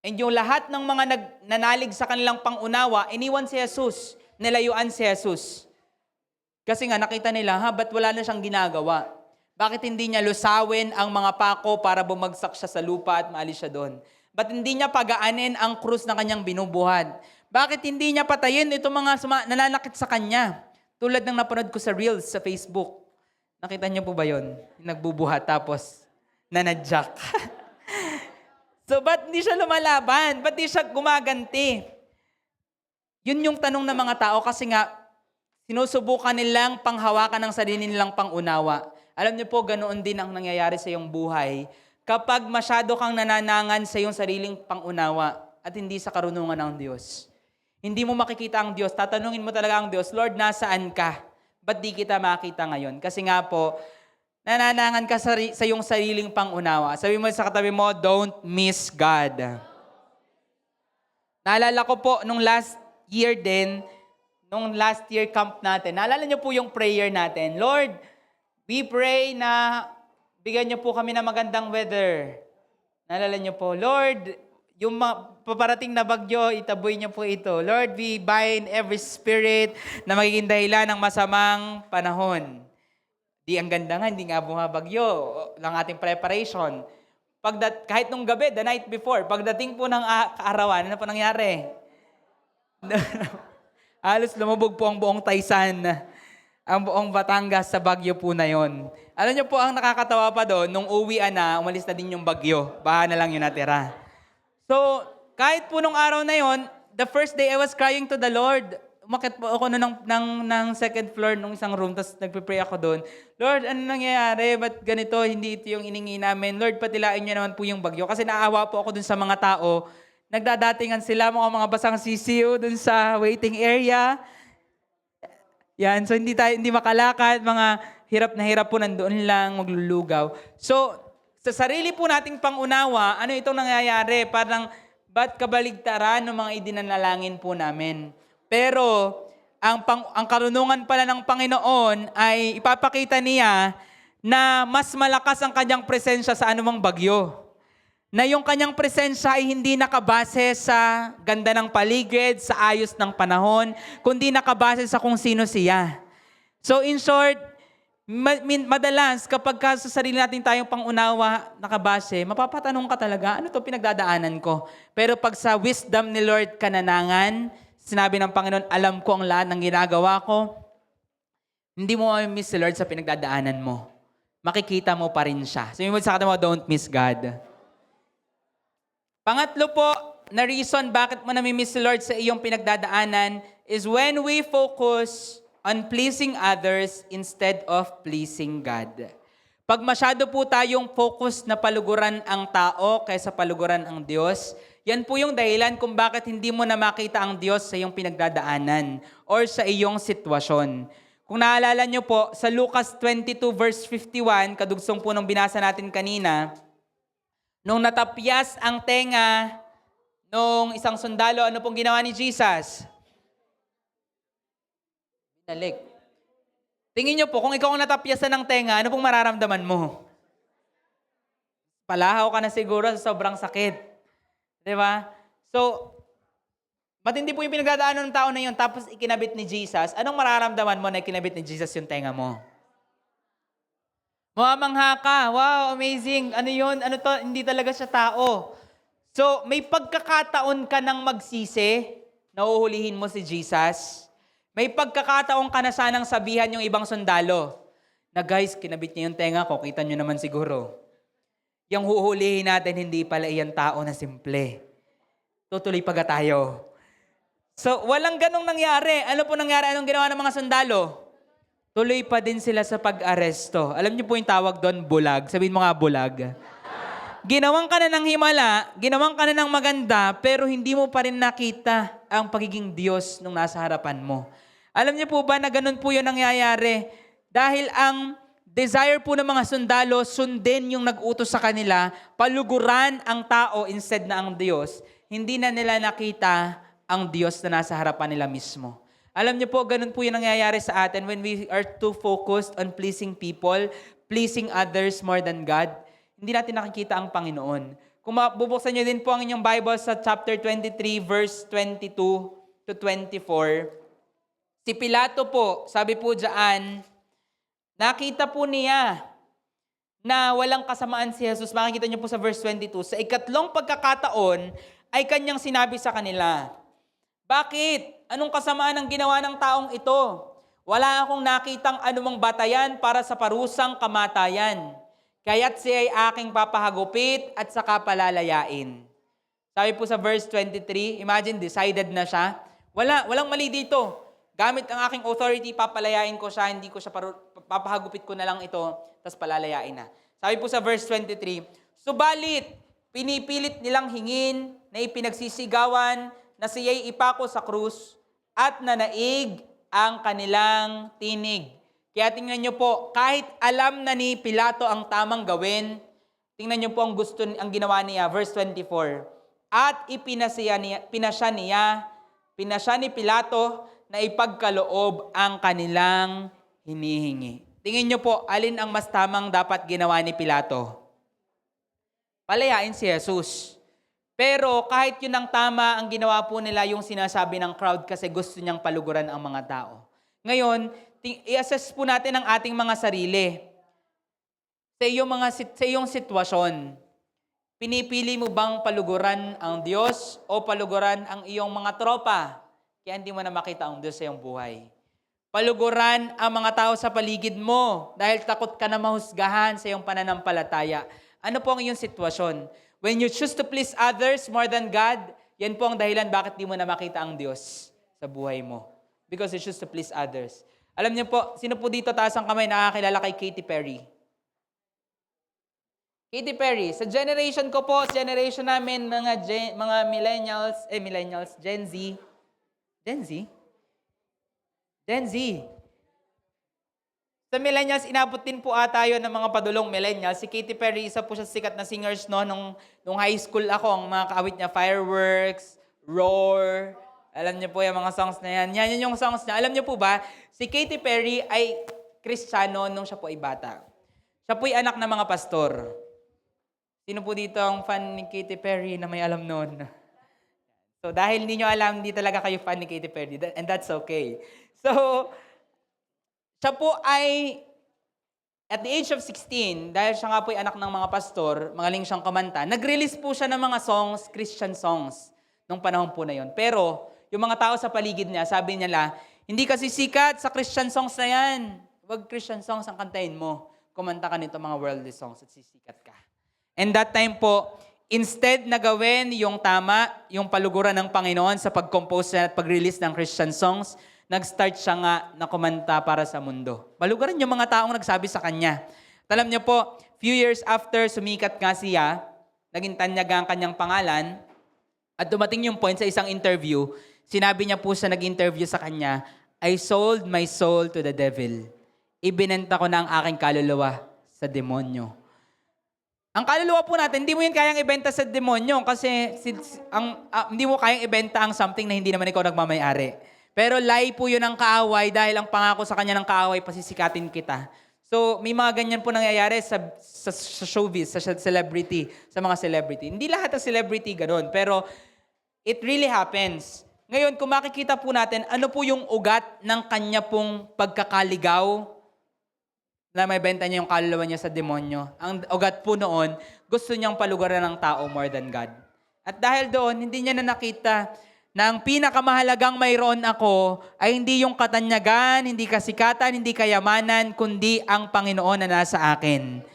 Speaker 1: And yung lahat ng mga nanalig sa kanilang pang-unawa, iniwan si Jesus, nilayuan si Jesus. Kasi nga, nakita nila, ba't wala na siyang ginagawa? Bakit hindi niya lusawin ang mga pako para bumagsak siya sa lupa at maalis siya doon? Ba't hindi niya pagaanin ang krus na kanyang binubuhat? Bakit hindi niya patayin itong mga nananakit sa kanya? Tulad ng napanood ko sa Reels sa Facebook. Nakita niyo po ba yun? Nagbubuhat tapos nanadyak. So, ba't hindi siya lumalaban? Ba't hindi siya gumaganti? Yun yung tanong ng mga tao kasi nga, sinusubukan nilang panghawakan ng sarili nilang pangunawa. Alam niyo po, ganoon din ang nangyayari sa iyong buhay kapag masyado kang nananangan sa iyong sariling pangunawa at hindi sa karunungan ng Diyos. Hindi mo makikita ang Diyos. Tatanungin mo talaga ang Diyos, Lord, nasaan ka? Ba't di kita makita ngayon? Kasi nga po, nananangan ka sa iyong sariling pangunawa. Sabi mo sa katabi mo, don't miss God. Naalala ko po, nung last year camp natin, naalala niyo po yung prayer natin, Lord, we pray na bigyan niyo po kami ng magandang weather. Naalala niyo po, Lord, yung paparating na bagyo, itaboy niyo po ito. Lord, we bind every spirit na magiging dahilan ng masamang panahon. Di ang ganda nga, hindi nga bumabagyo ng ating preparation. Kahit nung gabi, the night before, pagdating po ng kaarawan, ano po nangyari? Halos lumubog po ang buong Taysan, ang buong Batangas sa bagyo po na yon. Alam niyo po, ang nakakatawa pa doon, nung uwian na, umalis na din yung bagyo. Baha na lang yung natira. So, kahit po nung araw na yon, the first day I was crying to the Lord. Umakit po ako ng second floor nung isang room, tapos nagpipray ako doon. Lord, ano nangyayari? Ba't ganito? Hindi ito yung iningi namin. Lord, patilain niyo naman po yung bagyo. Kasi naawa po ako doon sa mga tao. Nagdadatingan sila, mga basang sisiyo doon sa waiting area. Yan, so hindi makalakad, mga hirap na hirap po nandoon lang, maglulugaw. So, sa sarili po nating pangunawa, ano itong nangyayari? Parang, ba't kabaligtaran ng mga idinanalangin po namin? Pero, ang karunungan pala ng Panginoon ay ipapakita niya na mas malakas ang kanyang presensya sa anumang bagyo. Na yung kanyang presensya ay hindi nakabase sa ganda ng paligid, sa ayos ng panahon, kundi nakabase sa kung sino siya. So in short, madalas kapag sa sarili natin tayong pangunawa nakabase, mapapatanong ka talaga, ano to pinagdadaanan ko? Pero pag sa wisdom ni Lord kananangan, sinabi ng Panginoon, alam ko ang lahat ng ginagawa ko, hindi mo ma-miss si Lord sa pinagdadaanan mo. Makikita mo pa rin siya. Sabi mo sa kata mo, don't miss God. Pangatlo po na reason bakit mo nami-miss si Lord sa iyong pinagdadaanan is when we focus on pleasing others instead of pleasing God. Pag masyado po tayong focus na paluguran ang tao kaysa paluguran ang Diyos, yan po yung dahilan kung bakit hindi mo na makita ang Diyos sa iyong pinagdadaanan or sa iyong sitwasyon. Kung naalala nyo po, sa Lucas 22 verse 51, kadugsong po nung binasa natin kanina, nung natapyas ang tenga nung isang sundalo, ano pong ginawa ni Jesus? Binalik. Tingin nyo po, kung ikaw ang natapyasan ng tenga, ano pong mararamdaman mo? Palahaw ka na siguro sa sobrang sakit. Di ba? So, matindi po yung pinagdadaanan ng tao na yun, tapos ikinabit ni Jesus. Anong mararamdaman mo na ikinabit ni Jesus yung tenga mo? Mamangha ka. Wow, amazing. Ano yun? Ano to? Hindi talaga siya tao. So, may pagkakataon ka ng magsisi, nauhulihin mo si Jesus. May pagkakataon ka na sanang sabihan yung ibang sundalo na guys, kinabit niya yung tenga ko, kita nyo naman siguro. Yung huhulihin natin, hindi pala iyan tao na simple. Tutuloy pa tayo. So, walang ganong nangyari. Ano po nangyari? Anong ginawa ng mga sundalo? Tuloy pa din sila sa pag-aresto. Alam niyo po yung tawag doon, bulag. Sabihin mo nga, bulag. Ginawang ka na ng himala, ginawang ka na ng maganda, pero hindi mo pa rin nakita ang pagiging Diyos nung nasa harapan mo. Alam niyo po ba na ganun po yung nangyayari? Dahil ang desire po ng mga sundalo, sundin yung nag-utos sa kanila, paluguran ang tao instead na ang Diyos, hindi na nila nakita ang Diyos na nasa harapan nila mismo. Alam niyo po, ganun po yung nangyayari sa atin when we are too focused on pleasing people, pleasing others more than God. Hindi natin nakikita ang Panginoon. Kung bubuksan niyo din po ang inyong Bible sa chapter 23, verse 22 to 24, si Pilato po, sabi po dyan, nakita po niya na walang kasamaan si Jesus. Makikita niyo po sa verse 22, sa ikatlong pagkakataon ay kanyang sinabi sa kanila, bakit? Anong kasamaan ang ginawa ng taong ito? Wala akong nakitang anumang batayan para sa parusang kamatayan. Kaya't siya ay aking papahagupit at saka palalayain. Sabi po sa verse 23, imagine, decided na siya. Walang mali dito. Gamit ang aking authority, papalayain ko siya, hindi ko siya papahagupit ko na lang ito, tapos palalayain na. Sabi po sa verse 23, subalit, pinipilit nilang hingin na ipinagsisigawan na siya'y ipako sa krus at nanaig ang kanilang tinig. Kaya tingnan nyo po, kahit alam na ni Pilato ang tamang gawin, tingnan nyo po ang ginawa niya, verse 24. At pinasya ni Pilato na ipagkaloob ang kanilang hinihingi. Tingin nyo po, alin ang mas tamang dapat ginawa ni Pilato? Palayain si Jesus. Pero kahit yun ang tama, ang ginawa po nila yung sinasabi ng crowd kasi gusto niyang paluguran ang mga tao. Ngayon, i-assess po natin ang ating mga sarili. Sa iyong sitwasyon, pinipili mo bang paluguran ang Diyos o paluguran ang iyong mga tropa? Kaya hindi mo na makita ang Diyos sa iyong buhay. Paluguran ang mga tao sa paligid mo dahil takot ka na mahusgahan sa iyong pananampalataya. Ano po ang iyong sitwasyon? When you choose to please others more than God, yan po ang dahilan bakit di mo na makita ang Diyos sa buhay mo. Because you choose to please others. Alam niyo po, sino po dito taas ang kamay nakakilala kay Katy Perry? Katy Perry, sa generation ko po, generation namin, mga millennials, Gen Z. Sa millennials, inabot din po tayo ng mga padulong millennials. Si Katy Perry, isa po siya sikat na singers nung high school ako. Ang mga kaawit niya, Fireworks, Roar. Alam niyo po yung mga songs na yan. Yan yung songs niya. Alam niyo po ba, si Katy Perry ay Kristiyano nung siya po ay bata. Siya po ay anak ng mga pastor. Sino po dito ang fan ni Katy Perry na may alam noon? So dahil hindi nyo alam, hindi talaga kayo fan ni Katy Perry. And that's okay. So, siya po ay, at the age of 16, dahil siya nga po ay anak ng mga pastor, magaling siyang kumanta, nag-release po siya ng mga songs, Christian songs, nung panahon po na yon. Pero, yung mga tao sa paligid niya, sabi niya hindi kasi sikat sa Christian songs na yan. Huwag Christian songs ang kantahin mo. Kumanta ka nito mga worldly songs at sisikat ka. And that time po, instead na gawin yung tama, yung paluguran ng Panginoon sa pag-compose at pag-release ng Christian songs, nag-start siya nga na kumanta para sa mundo. Paluguran yung mga taong nagsabi sa kanya. At alam niyo po, few years after sumikat nga siya, naging tanyag ang kanyang pangalan, at dumating yung point sa isang interview, sinabi niya po sa nag-interview sa kanya, I sold my soul to the devil. Ibinenta ko na ang aking kaluluwa sa demonyo. Ang kaluluwa po natin, hindi mo yun kayang ibenta sa demonyo kasi hindi mo kayang ibenta ang something na hindi naman ikaw nagmamayari. Pero lie po yun ang kaaway dahil ang pangako sa kanya ng kaaway, pasisikatin kita. So, may mga ganyan po nangyayari sa showbiz, sa celebrity, sa mga celebrity. Hindi lahat ng celebrity ganoon, pero it really happens. Ngayon, kung makikita po natin, ano po yung ugat ng kanya pong pagkakaligaw na may benta niya yung kaluluwa niya sa demonyo. Ang ugat po noon, gusto niyang palugaran ng tao more than God. At dahil doon, hindi niya na nakita na ang pinakamahalagang mayroon ako ay hindi yung katanyagan, hindi kasikatan, hindi kayamanan, kundi ang Panginoon na nasa akin.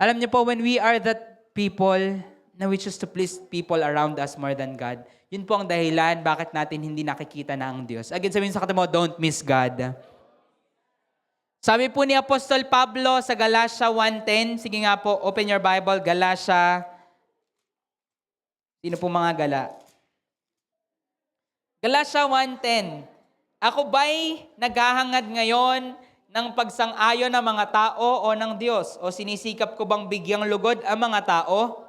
Speaker 1: Alam niyo po, when we are that people na we choose to please people around us more than God, yun po ang dahilan bakit natin hindi nakikita na ang Diyos. Again, sabihin sa katabi mo, don't miss God. Sabi po ni Apostol Pablo sa Galatia 1:10, sige nga po, open your Bible, Galatia. Sino po mga gala? Galatia 1:10. Ako ba'y naghahangad ngayon ng pagsang-ayon ng mga tao o ng Diyos? O sinisikap ko bang bigyang lugod ang mga tao?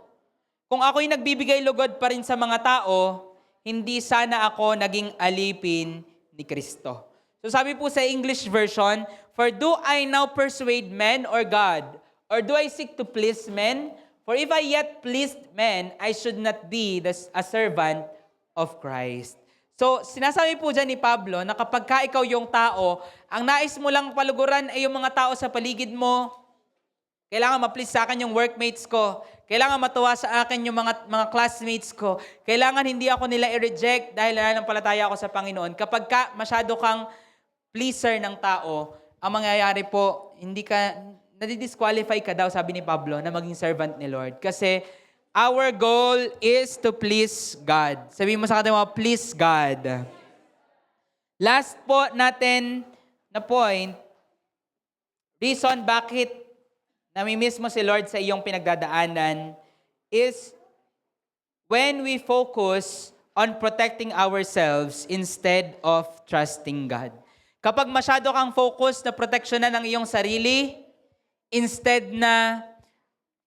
Speaker 1: Kung ako'y nagbibigay lugod pa rin sa mga tao, hindi sana ako naging alipin ni Kristo. So sabi po sa English version, for do I now persuade men or God? Or do I seek to please men? For if I yet pleased men, I should not be a servant of Christ. So, sinasabi po dyan ni Pablo na kapag ka ikaw yung tao, ang nais mo lang paluguran ay yung mga tao sa paligid mo. Kailangan ma-please sa akin yung workmates ko. Kailangan matuwa sa akin yung mga classmates ko. Kailangan hindi ako nila i-reject dahil nananampalataya ako sa Panginoon. Kapag ka masyado kang pleaser ng tao, ang mangyayari po, nadidisqualify ka daw, sabi ni Pablo, na maging servant ni Lord. Kasi our goal is to please God. Sabihin mo sa kanila, please God. Last po natin na point, reason bakit namimiss mo si Lord sa iyong pinagdadaanan is when we focus on protecting ourselves instead of trusting God. Kapag masyado kang focus na proteksyonan ng iyong sarili, instead na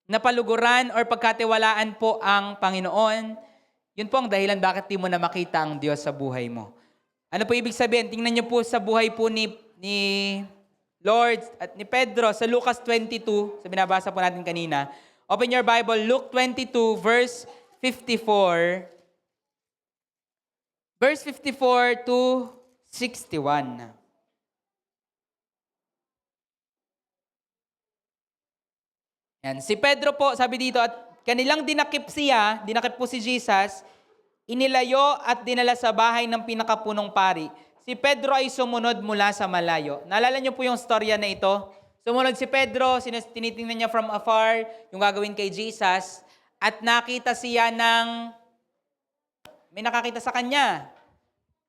Speaker 1: napaluguran or pagkatiwalaan po ang Panginoon, yun po ang dahilan bakit di mo na makita ang Diyos sa buhay mo. Ano po ibig sabihin? Tingnan niyo po sa buhay po ni Lord at ni Pedro sa Lucas 22, sa binabasa po natin kanina. Open your Bible, Luke 22, verse 54. Verse 54 to 61. Yan. Si Pedro po, sabi dito, at kanilang dinakip po si Jesus, inilayo at dinala sa bahay ng pinakapunong pari. Si Pedro ay sumunod mula sa malayo. Naalala niyo po yung storya na ito? Sumunod si Pedro, tinitingnan niya from afar yung gagawin kay Jesus, at nakita siya ng, may nakakita sa kanya.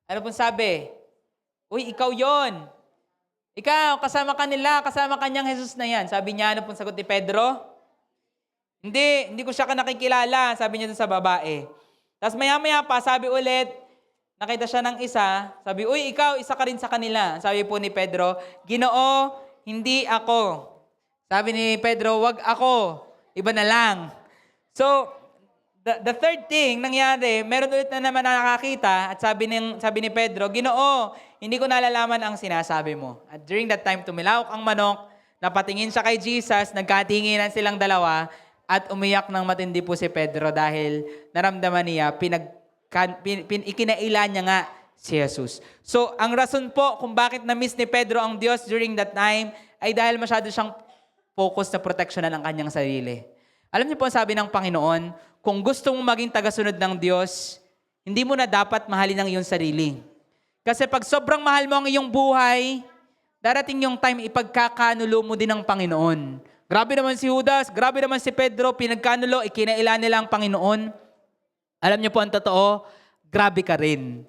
Speaker 1: Ano pong sabi? Uy, ikaw yon. Ikaw, kasama kanyang Jesus na yan. Sabi niya, ano pong sagot ni Pedro? Hindi ko siya nakikilala, sabi niya sa babae. Tapos maya-maya pa, sabi ulit, nakita siya ng isa, sabi, uy, ikaw, isa ka rin sa kanila. Sabi po ni Pedro, Ginoo, hindi ako. Sabi ni Pedro, wag ako, iba na lang. So, the third thing nangyari, meron ulit na naman na nakakita at sabi ni Pedro, Ginoo, hindi ko nalalaman ang sinasabi mo. At during that time, tumilawak ang manok, napatingin siya kay Jesus, nagkatinginan silang dalawa, at umiyak ng matindi po si Pedro dahil naramdaman niya, ikinaila niya nga si Jesus. So, ang rason po kung bakit na-miss ni Pedro ang Diyos during that time ay dahil masyado siyang focus na proteksyonan ang kanyang sarili. Alam niyo po ang sabi ng Panginoon, kung gusto mong maging tagasunod ng Diyos, hindi mo na dapat mahalin ang iyong sarili. Kasi pag sobrang mahal mo ang iyong buhay, darating yung time ipagkakanulo mo din ng Panginoon. Grabe naman si Judas, grabe naman si Pedro, pinagkanulo, ikinaila nila ang Panginoon. Alam niyo po ang totoo, grabe ka rin.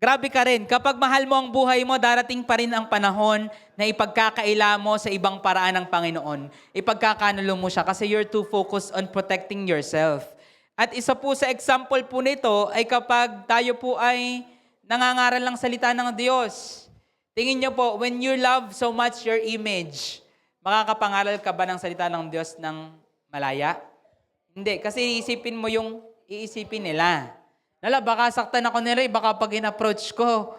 Speaker 1: Grabe ka rin. Kapag mahal mo ang buhay mo, darating pa rin ang panahon na ipagkakaila mo sa ibang paraan ng Panginoon. Ipagkakanulo mo siya kasi you're too focused on protecting yourself. At isa po sa example po nito ay kapag tayo po ay nangangaral lang salita ng Diyos. Tingin niyo po, when you love so much your image, makakapangaral ka ba ng salita ng Diyos ng malaya? Hindi, kasi iisipin mo yung iisipin nila. Baka saktan ako nila, baka pag in-approach ko,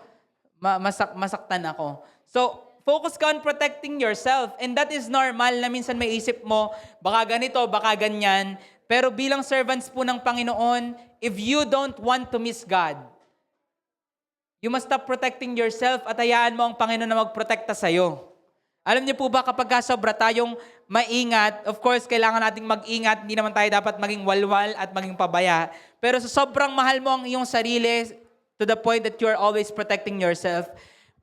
Speaker 1: masaktan ako. So, focus ka on protecting yourself. And that is normal na minsan may isip mo, baka ganito, baka ganyan. Pero bilang servants po ng Panginoon, if you don't want to miss God, you must stop protecting yourself at hayaan mo ang Panginoon na magprotekta sa'yo. Alam niyo po ba kapag sobra tayong maingat, of course, kailangan nating mag-ingat, hindi naman tayo dapat maging walwal at maging pabaya. Pero sa sobrang mahal mo ang iyong sarili, to the point that you are always protecting yourself,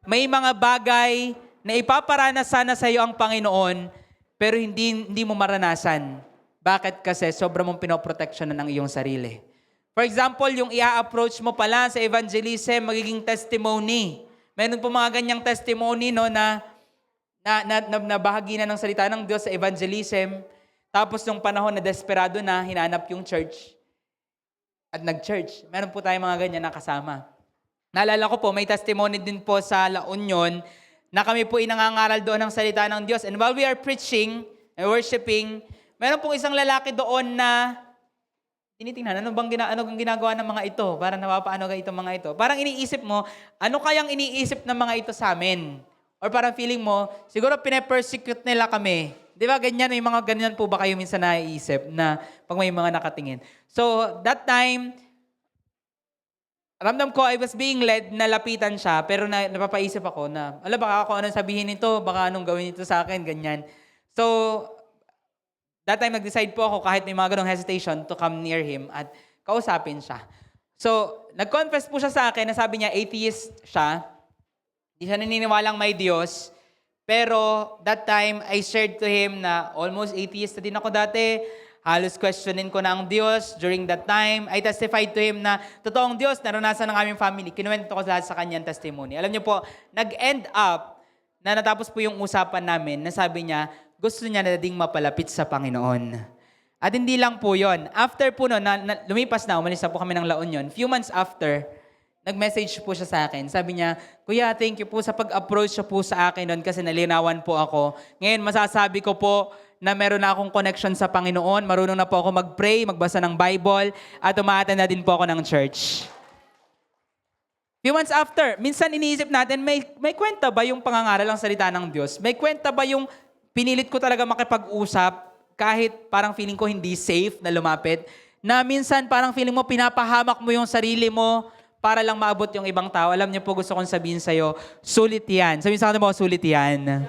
Speaker 1: may mga bagay na ipaparana sana sa iyo ang Panginoon, pero hindi mo maranasan. Bakit? Kasi sobra mong pinoproteksyonan ang iyong sarili. For example, yung i-approach mo pala sa evangelism, magiging testimony. Meron po mga ganyang testimony no, na bahagi na ng salita ng Diyos sa evangelism. Tapos nung panahon na desperado na, hinanap yung church at nag-church. Meron po tayong mga ganyan na kasama. Naalala ko po, may testimony din po sa La Union na kami po inangangaral doon ng salita ng Diyos. And while we are preaching and worshiping, meron pong isang lalaki doon na tinitingnan, ano bang ginagawa ng mga ito? Parang napapaano ka itong mga ito? Parang iniisip mo, ano kayang iniisip ng mga ito sa amin? Or parang feeling mo, siguro pine-persecute nila kami. Di ba ganyan, may mga ganyan po ba kayo minsan naiisip na pag may mga nakatingin? So, that time, ramdam ko, I was being led na lapitan siya, pero napapaisip ako na, baka ako anong sabihin nito, baka anong gawin nito sa akin, ganyan. So, that time, nag-decide po ako, kahit may mga ganong hesitation, to come near him at kausapin siya. So, nag-confess po siya sa akin na sabi niya, atheist siya. Hindi siya naniniwalang may Diyos. Pero that time, I shared to him na almost atheist na din ako dati. Halos questionin ko na ang Diyos during that time. I testified to him na totoong Diyos, naranasan ng aming family. Kinuwento ko lahat sa kanyang testimony. Alam niyo po, nag-end up na natapos po yung usapan namin, na sabi niya, gusto niya na ding mapalapit sa Panginoon. At hindi lang po yon. After po no, lumipas na, umalis na po kami ng La Union. Few months after, nag-message po siya sa akin. Sabi niya, Kuya, thank you po sa pag-approach siya po sa akin noon kasi nalinawan po ako. Ngayon, masasabi ko po na meron na akong connection sa Panginoon. Marunong na po ako mag-pray, magbasa ng Bible, at umaatan na din po ako ng church. Few months after, minsan iniisip natin, may kwenta ba yung pangangaral ng salita ng Diyos? May kwenta ba yung pinilit ko talaga makipag-usap kahit parang feeling ko hindi safe na lumapit? Na minsan parang feeling mo pinapahamak mo yung sarili mo para lang maabot yung ibang tao. Alam niyo po, gusto kong sabihin sa'yo, sulit yan. Sabihin sa kanila mo, sulit yan.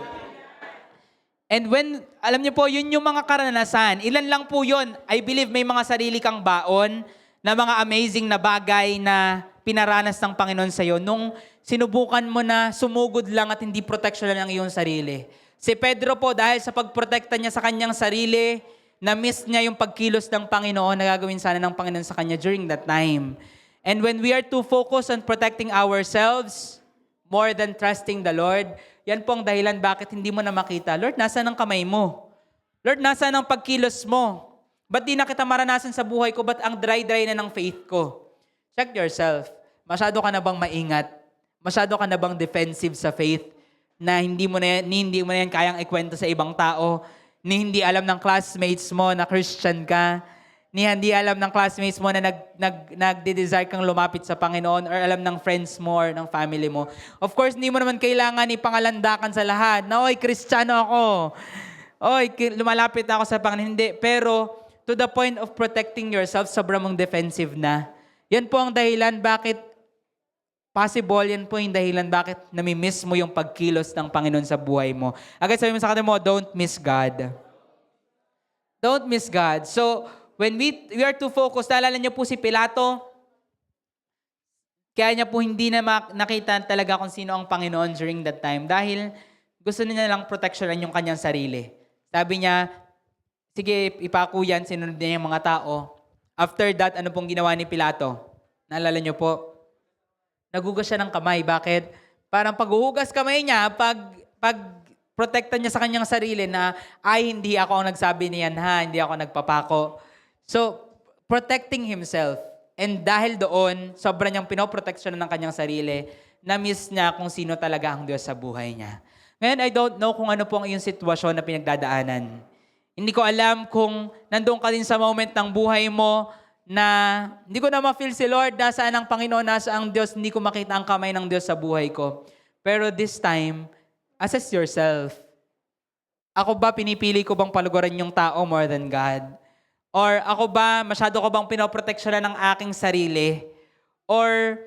Speaker 1: And when, alam niyo po, yun yung mga karanasan. Ilan lang po yun. I believe may mga sarili kang baon na mga amazing na bagay na pinaranas ng Panginoon sa'yo nung sinubukan mo na sumugod lang at hindi protection lang ang iyong sarili. Si Pedro po, dahil sa pagprotekta niya sa kanyang sarili, na-miss niya yung pagkilos ng Panginoon na gagawin sana ng Panginoon sa kanya during that time. And when we are too focused on protecting ourselves more than trusting the Lord, yan po ang dahilan bakit hindi mo na makita, Lord, nasaan ang kamay mo? Lord, nasaan ang pagkilos mo? Ba't di na kita maranasan sa buhay ko? Ba't ang dry-dry na ng faith ko? Check yourself. Masyado ka na bang maingat? Masyado ka na bang defensive sa faith na hindi mo na yan kayang ikwento sa ibang tao? Ni hindi alam ng classmates mo na Christian ka? Ni hindi alam ng classmates mo na nagde-desire kang lumapit sa Panginoon, or alam ng friends mo or ng family mo? Of course, hindi mo naman kailangan ipangalandakan sa lahat na, oy, Kristiyano ako. Oy, lumalapit ako sa Panginoon. Hindi. Pero to the point of protecting yourself, sobrang mong defensive na. Yan po ang dahilan bakit possible, yan po yung dahilan bakit nami-miss mo yung pagkilos ng Panginoon sa buhay mo. Agad sabi mo sa kanila mo, don't miss God. Don't miss God. So, when we are too focused, naalala niyo po si Pilato, kaya niya po hindi na nakita talaga kung sino ang Panginoon during that time dahil gusto niya lang proteksyonan yung kanyang sarili. Sabi niya, sige, ipako yan, sinunod niya yung mga tao. After that, ano pong ginawa ni Pilato? Naalala niyo po? Nagugas siya ng kamay. Bakit? Parang paghuhugas kamay niya, pag protekta niya sa kanyang sarili na, ay, hindi ako ang nagsabi niyan ha, hindi ako nagpapako. So, protecting himself. And dahil doon, sobrang niyang pinoproteksyon ng kanyang sarili, na-miss niya kung sino talaga ang Diyos sa buhay niya. Ngayon, I don't know kung ano po ang iyong sitwasyon na pinagdadaanan. Hindi ko alam kung nandoon ka din sa moment ng buhay mo na hindi ko na ma-feel si Lord, nasaan ang Panginoon, nasaan ang Diyos, hindi ko makita ang kamay ng Diyos sa buhay ko. Pero this time, assess yourself. Ako ba, pinipili ko bang paluguran yung tao more than God? Or ako ba, masyado ko bang pinoproteksyonan ng aking sarili? Or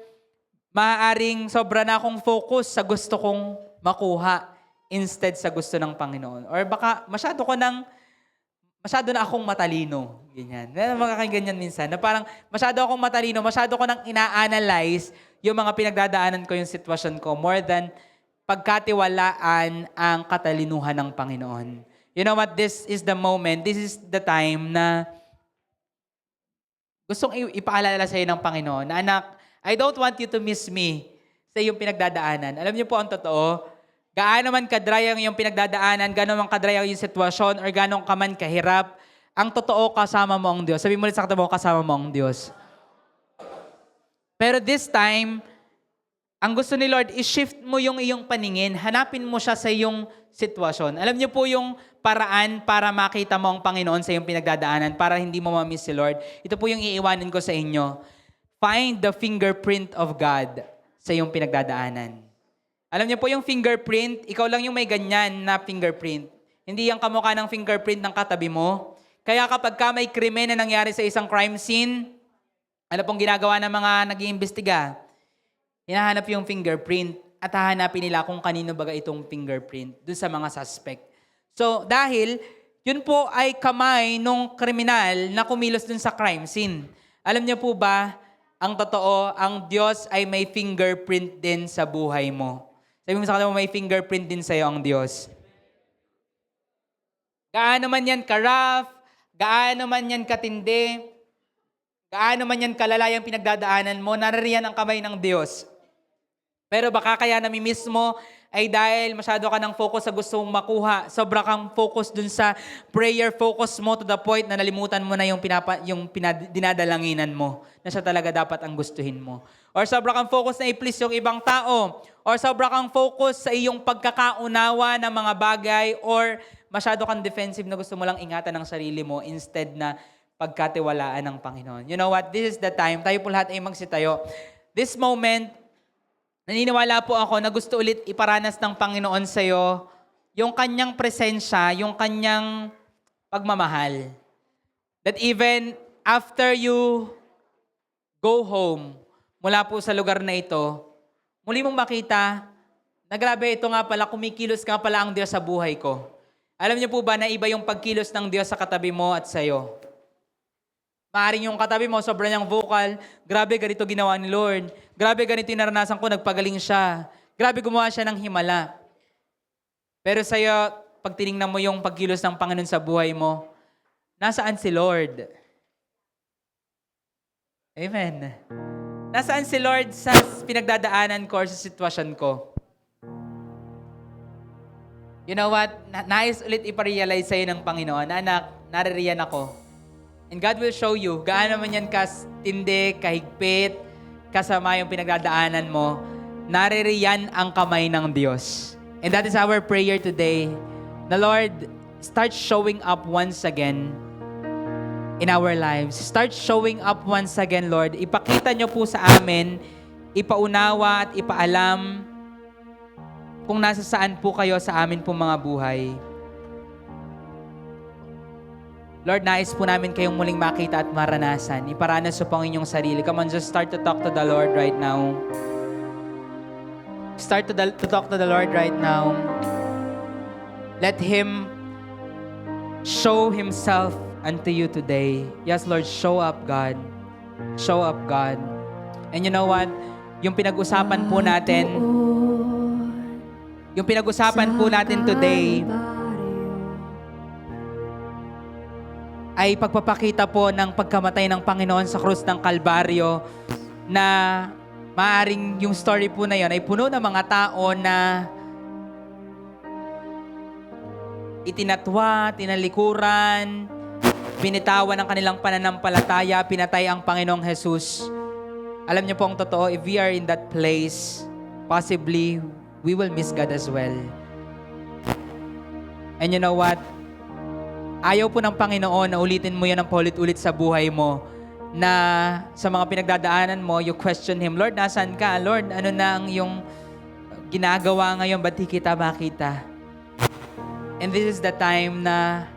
Speaker 1: maaaring sobra na akong focus sa gusto kong makuha instead sa gusto ng Panginoon? Or baka masyado na akong matalino. Ganyan. Mga ganyan minsan. Na parang masyado akong matalino, masyado ko nang ina-analyze yung mga pinagdadaanan ko, yung sitwasyon ko, more than pagkatiwalaan ang katalinuhan ng Panginoon. You know what? This is the moment, this is the time na gustong ipaalala sa iyo ng Panginoon na, anak, I don't want you to miss me sa iyong pinagdadaanan. Alam niyo po ang totoo, gaano man kadry ang iyong pinagdadaanan, gaano man kadry ang iyong sitwasyon, or gaano ka man kahirap, ang totoo, kasama mo ang Diyos. Sabi mo ulit sa katabi mo, kasama mo ang Diyos. Pero this time, ang gusto ni Lord, i-shift mo yung iyong paningin, hanapin mo siya sa iyong sitwasyon. Alam niyo po yung paraan para makita mo ang Panginoon sa iyong pinagdadaanan, para hindi mo ma-miss si Lord. Ito po yung iiwanin ko sa inyo. Find the fingerprint of God sa iyong pinagdadaanan. Alam niyo po yung fingerprint, ikaw lang yung may ganyan na fingerprint. Hindi yung kamukha ng fingerprint ng katabi mo. Kaya kapag may krimen na nangyari sa isang crime scene, ano pong ginagawa ng mga nag-iimbestiga? Hinahanap yung fingerprint at hahanapin nila kung kanino baga itong fingerprint dun sa mga suspect. So, dahil yun po ay kamay nung kriminal na kumilos dun sa crime scene. Alam niyo po ba, ang totoo, ang Diyos ay may fingerprint din sa buhay mo. Sabi mo sa kanila, may fingerprint din sa'yo ang Diyos. Gaano man yan ka-rough, gaano man yan katindi, gaano man yan kalala yung pinagdadaanan mo, naririyan ang kamay ng Diyos. Pero baka kaya namimiss mo ay dahil masyado ka ng focus sa gusto mong makuha. Sobra kang focus dun sa prayer focus mo to the point na nalimutan mo na yung dinadalanginan mo na siya talaga dapat ang gustuhin mo. Or sobra kang focus na i-please yung ibang tao. Or sobra kang focus sa iyong pagkakaunawa ng mga bagay. Or masyado kang defensive na gusto mo lang ingatan ng sarili mo instead na pagkatiwalaan ng Panginoon. You know what? This is the time. Tayo po lahat ay magsitayo. This moment, naniniwala po ako na gusto ulit iparanas ng Panginoon sa iyo yung kanyang presensya, yung kanyang pagmamahal. That even after you go home mula po sa lugar na ito, muli mong makita na grabe ito nga pala, kumikilos nga pala ang Diyos sa buhay ko. Alam niyo po ba na iba yung pagkilos ng Diyos sa katabi mo at sa iyo? Maaring yung katabi mo, sobrang niyang vocal, grabe ganito ginawa ni Lord. Grabe ganito yung naranasan ko, nagpagaling siya. Grabe gumawa siya ng himala. Pero sa'yo, pag tinignan mo yung pagkilos ng Panginoon sa buhay mo, nasaan si Lord? Amen. Nasaan si Lord sa pinagdadaanan ko or sa sitwasyon ko? You know what? Nais ulit iparealize sa'yo ng Panginoon, anak, naririyan ako. And God will show you, gaano man yan katindi, kahigpit, kasama yung pinagdadaanan mo, naririyan ang kamay ng Diyos. And that is our prayer today. The Lord, start showing up once again in our lives. Start showing up once again, Lord. Ipakita nyo po sa amin, ipaunawa at ipaalam kung nasa saan po kayo sa amin po mga buhay. Lord, nais po namin kayong muling makita at maranasan. Iparanas po ang inyong sarili. Come on, just start to talk to the Lord right now. Start to talk to the Lord right now. Let Him show Himself unto you today. Yes, Lord, show up, God. Show up, God. And you know what? Yung pinag-usapan po natin today, ay pagpapakita po ng pagkamatay ng Panginoon sa krus ng Kalbaryo na maaring yung story po na yon ay puno ng mga tao na itinatwa, tinalikuran, binitawan ng kanilang pananampalataya, pinatay ang Panginoong Jesus. Alam niyo po ang totoo, if we are in that place, possibly we will miss God as well. And you know what? Ayaw po ng Panginoon na ulitin mo yan ng paulit-ulit sa buhay mo na sa mga pinagdadaanan mo, you question Him, Lord, nasaan ka? Lord, ano na ang iyong ginagawa ngayon? Ba't di kita makita? And this is the time na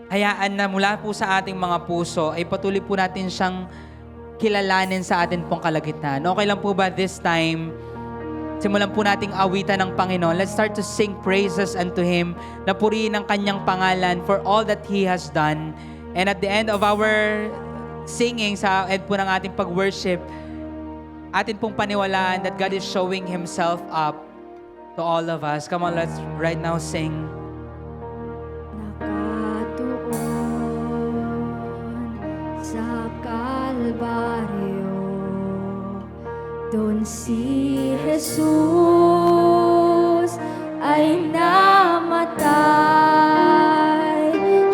Speaker 1: hayaan na mula po sa ating mga puso ay patuloy po natin siyang kilalanin sa atin pong kalagitnaan. Okay lang po ba this time? Simulan po nating awitan ng Panginoon. Let's start to sing praises unto Him, na purihin ang Kanyang pangalan for all that He has done. And at the end of our singing, sa end po ng ating pag-worship, atin pong paniwalaan that God is showing Himself up to all of us. Come on, let's right now sing.
Speaker 2: Nakatuon sa Kalbaryo, doon si Jesus ay namatay,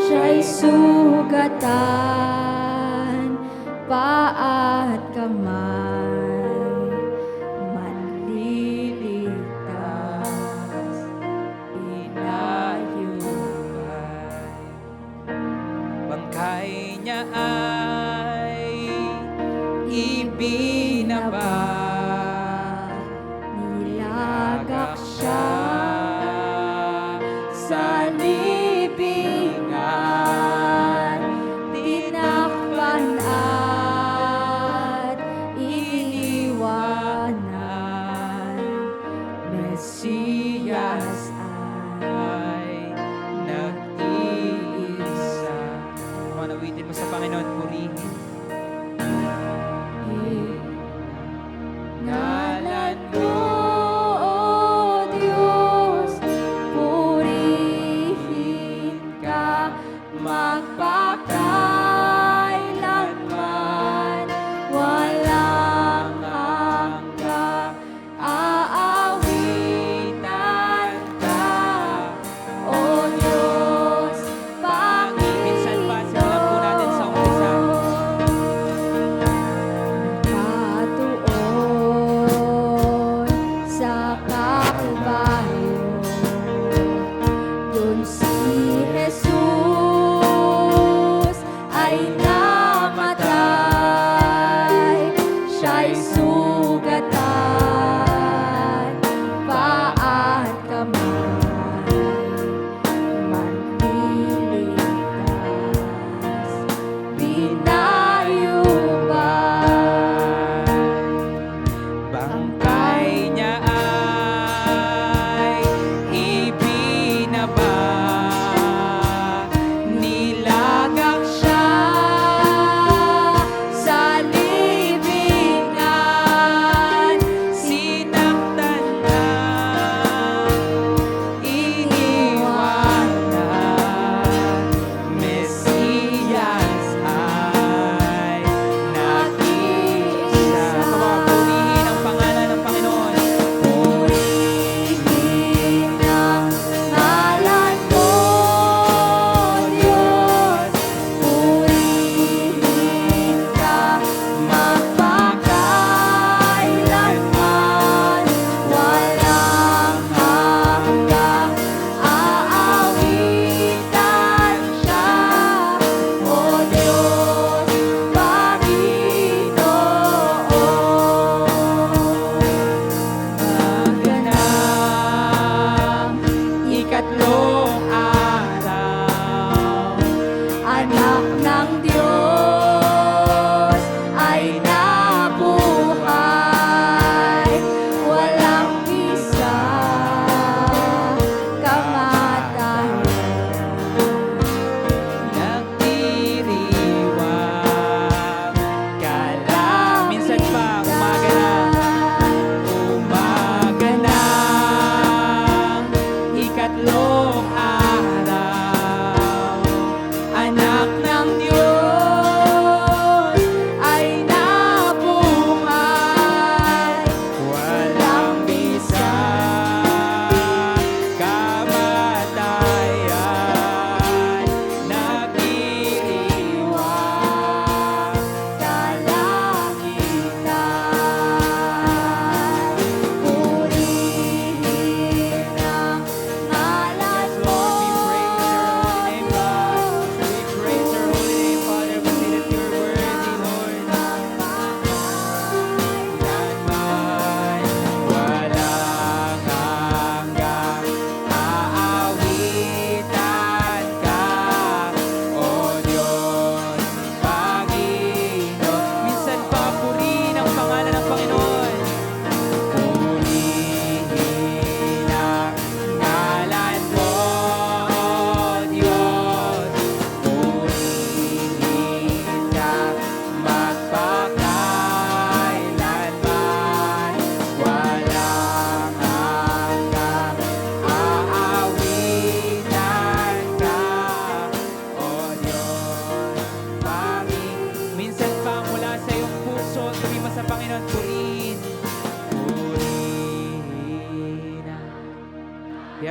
Speaker 2: siya'y sugatan, paa at kamay, manliligtas,
Speaker 1: Inayubay, bangkay niya ay ibinaba.
Speaker 2: nilagak siya
Speaker 1: Sa libingan,
Speaker 2: tinapay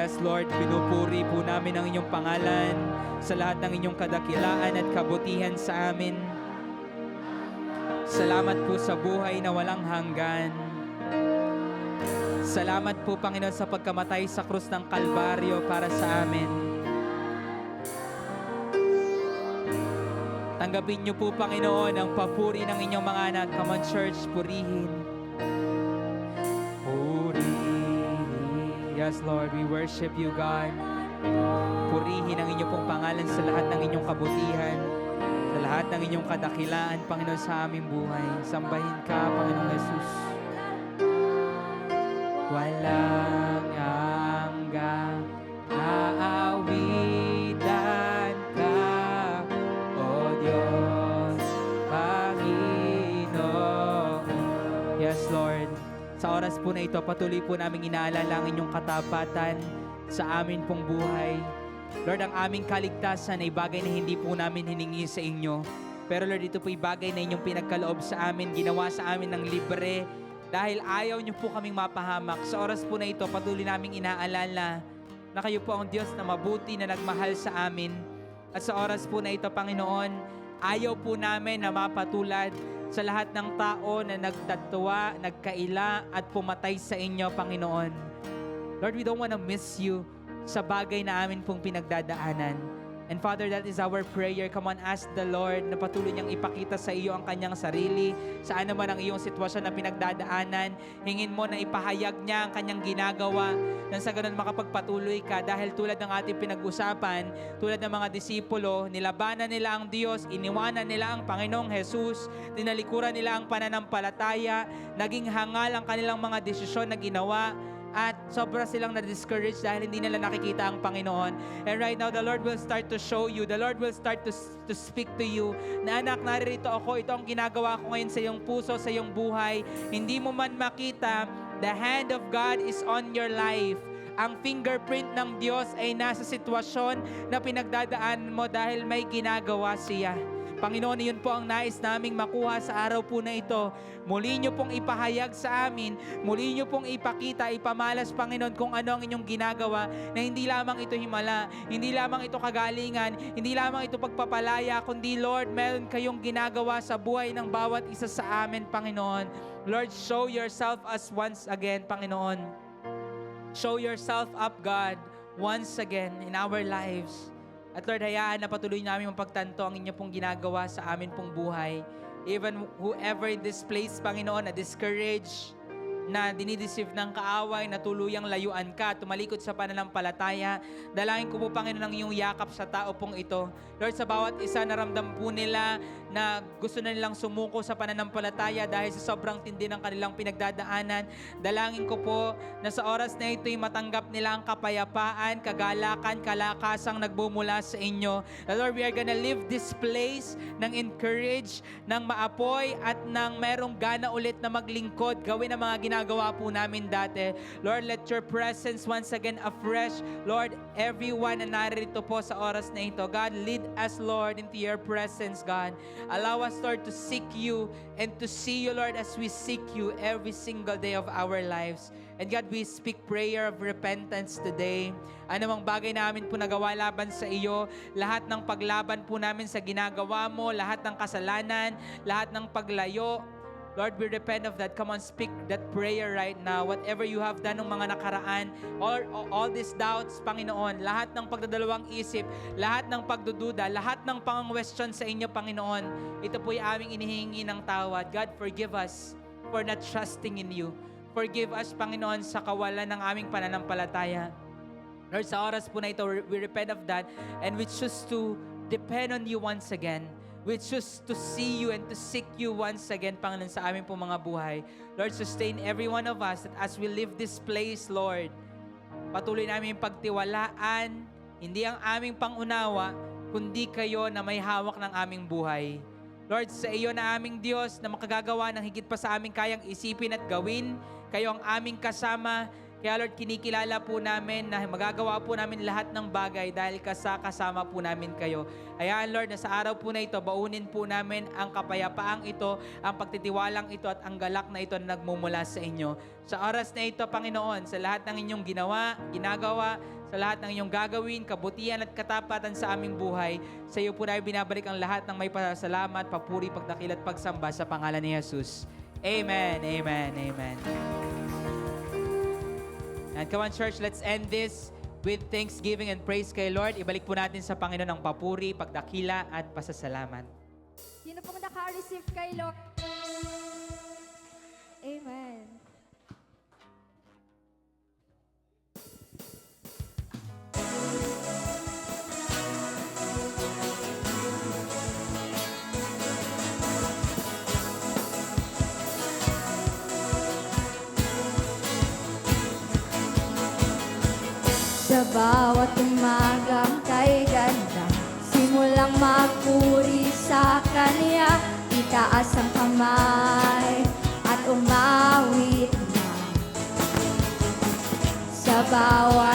Speaker 1: Yes, Lord, pinupuri po namin ang inyong pangalan sa lahat ng inyong kadakilaan at kabutihan sa amin. Salamat po sa buhay na walang hanggan. Salamat po, Panginoon, sa pagkamatay sa krus ng Kalbaryo para sa amin. Tanggapin niyo po, Panginoon, ang papuri ng inyong mga anak. Come on, church, purihin. Yes, Lord, we worship you, God. Purihin ang inyong pong pangalan sa lahat ng inyong kabutihan, sa lahat ng inyong kadakilaan, Panginoon, sa aming buhay. Sambahin ka, Panginoong Jesus. Walang hanggang aawitan ka, O Diyos, Panginoon. Yes, Lord. Sa oras po na ito, patuloy po naming inaalala ang inyong katapatan sa amin pong buhay. Lord, ang aming kaligtasan ay bagay na hindi po namin hiningi sa inyo. Pero Lord, ito po'y bagay na inyong pinagkaloob sa amin, ginawa sa amin ng libre, dahil ayaw niyo po kaming mapahamak. Sa oras po na ito, patuloy naming inaalala na kayo po ang Diyos na mabuti na nagmahal sa amin. At sa oras po na ito, Panginoon, ayaw po namin na mapatulad sa lahat ng tao na nagtatwa, nagkaila at pumatay sa inyo, Panginoon. Lord, we don't want to miss you sa bagay na amin pong pinagdadaanan. And Father, that is our prayer. Come on, ask the Lord na patuloy niyang ipakita sa iyo ang kanyang sarili, sa ano man ang iyong sitwasyon na pinagdadaanan. Hingin mo na ipahayag niya ang kanyang ginagawa, nang sa ganun makapagpatuloy ka. Dahil tulad ng ating pinag-usapan, tulad ng mga disipulo, nilabanan nila ang Diyos, iniwanan nila ang Panginoong Jesus, tinalikuran nila ang pananampalataya, naging hangal ang kanilang mga desisyon na ginawa, at sobra silang na-discouraged dahil hindi nila nakikita ang Panginoon. And right now, the Lord will start to show you, the Lord will start to speak to you, na anak, naririto ako, ito ang ginagawa ko ngayon sa iyong puso, sa iyong buhay. Hindi mo man makita, the hand of God is on your life. Ang fingerprint ng Diyos ay nasa sitwasyon na pinagdadaan mo dahil may ginagawa siya. Panginoon, iyon po ang nais naming makuha sa araw po na ito. Muli niyo pong ipahayag sa amin, muli niyo pong ipakita, ipamalas, Panginoon, kung ano ang inyong ginagawa, na hindi lamang ito himala, hindi lamang ito kagalingan, hindi lamang ito pagpapalaya, kundi Lord, meron kayong ginagawa sa buhay ng bawat isa sa amin, Panginoon. Lord, show yourself us once again, Panginoon. Show yourself up, God, once again in our lives. At Lord, hayaan na patuloy namin mapagtanto ang inyo pong ginagawa sa amin pong buhay. Even whoever in this place, Panginoon, na discouraged, na dinideceive ng kaaway, na tuluyang layuan ka, tumalikod sa pananampalataya, dalangin ko po, Panginoon, ang iyong yakap sa tao pong ito. Lord, sa bawat isa, naramdam po nila na gusto na nilang sumuko sa pananampalataya dahil sa sobrang tindi ng kanilang pinagdadaanan. Dalangin ko po na sa oras na ito'y matanggap nila ang kapayapaan, kagalakan, kalakasang nagbumula sa inyo. Lord, we are gonna leave this place ng encourage, ng maapoy at ng merong gana ulit na maglingkod, gawin ang mga ginagawa po namin dati. Lord, let your presence once again afresh. Lord, everyone na narito po sa oras na ito, God, lead us, Lord, into your presence, God. Allow us, Lord, to seek you and to see you, Lord, as we seek you every single day of our lives. And God, we speak prayer of repentance today. Anumang bagay namin po nagawa laban sa iyo, lahat ng paglaban po namin sa ginagawa mo, lahat ng kasalanan, lahat ng paglayo, Lord, we repent of that. Come on, speak that prayer right now. Whatever you have done ng mga nakaraan, all these doubts, Panginoon, lahat ng pagdadalawang isip, lahat ng pagdududa, lahat ng pang-question sa inyo, Panginoon, ito po'y aming inihingi ng tawad. God, forgive us for not trusting in you. Forgive us, Panginoon, sa kawalan ng aming pananampalataya. Lord, sa oras po na ito, we repent of that and we choose to depend on you once again. We choose to see you and to seek you once again, Panginoon, sa aming pong mga buhay. Lord, sustain every one of us that as we leave this place, Lord, patuloy namin pagtiwalaan, hindi ang aming pangunawa, kundi kayo na may hawak ng aming buhay. Lord, sa iyo na aming Diyos na makagagawa ng higit pa sa aming kayang isipin at gawin, kayo ang aming kasama, Kaya Lord, kinikilala po namin na magagawa po namin lahat ng bagay dahil kasama po namin kayo. Hayaan Lord na sa araw po na ito, baunin po namin ang kapayapaang ito, ang pagtitiwalang ito at ang galak na ito na nagmumula sa inyo. Sa oras na ito, Panginoon, sa lahat ng inyong ginagawa, sa lahat ng inyong gagawin, kabutihan at katapatan sa aming buhay, sa iyo po na binabalik ang lahat ng may pasasalamat, papuri, pagdakil at pagsamba sa pangalan ni Jesus. Amen, amen, amen. And come on, church, let's end this with thanksgiving and praise kay Lord. Ibalik po natin sa Panginoon ang papuri, pagdakila at pasasalamat.
Speaker 2: Sino pong naka-receive kay Lord? Amen. Sa bawat umagang kay ganda, simulang magpuri sa Kanya, itaas ang kamay at umawit na. Sa bawat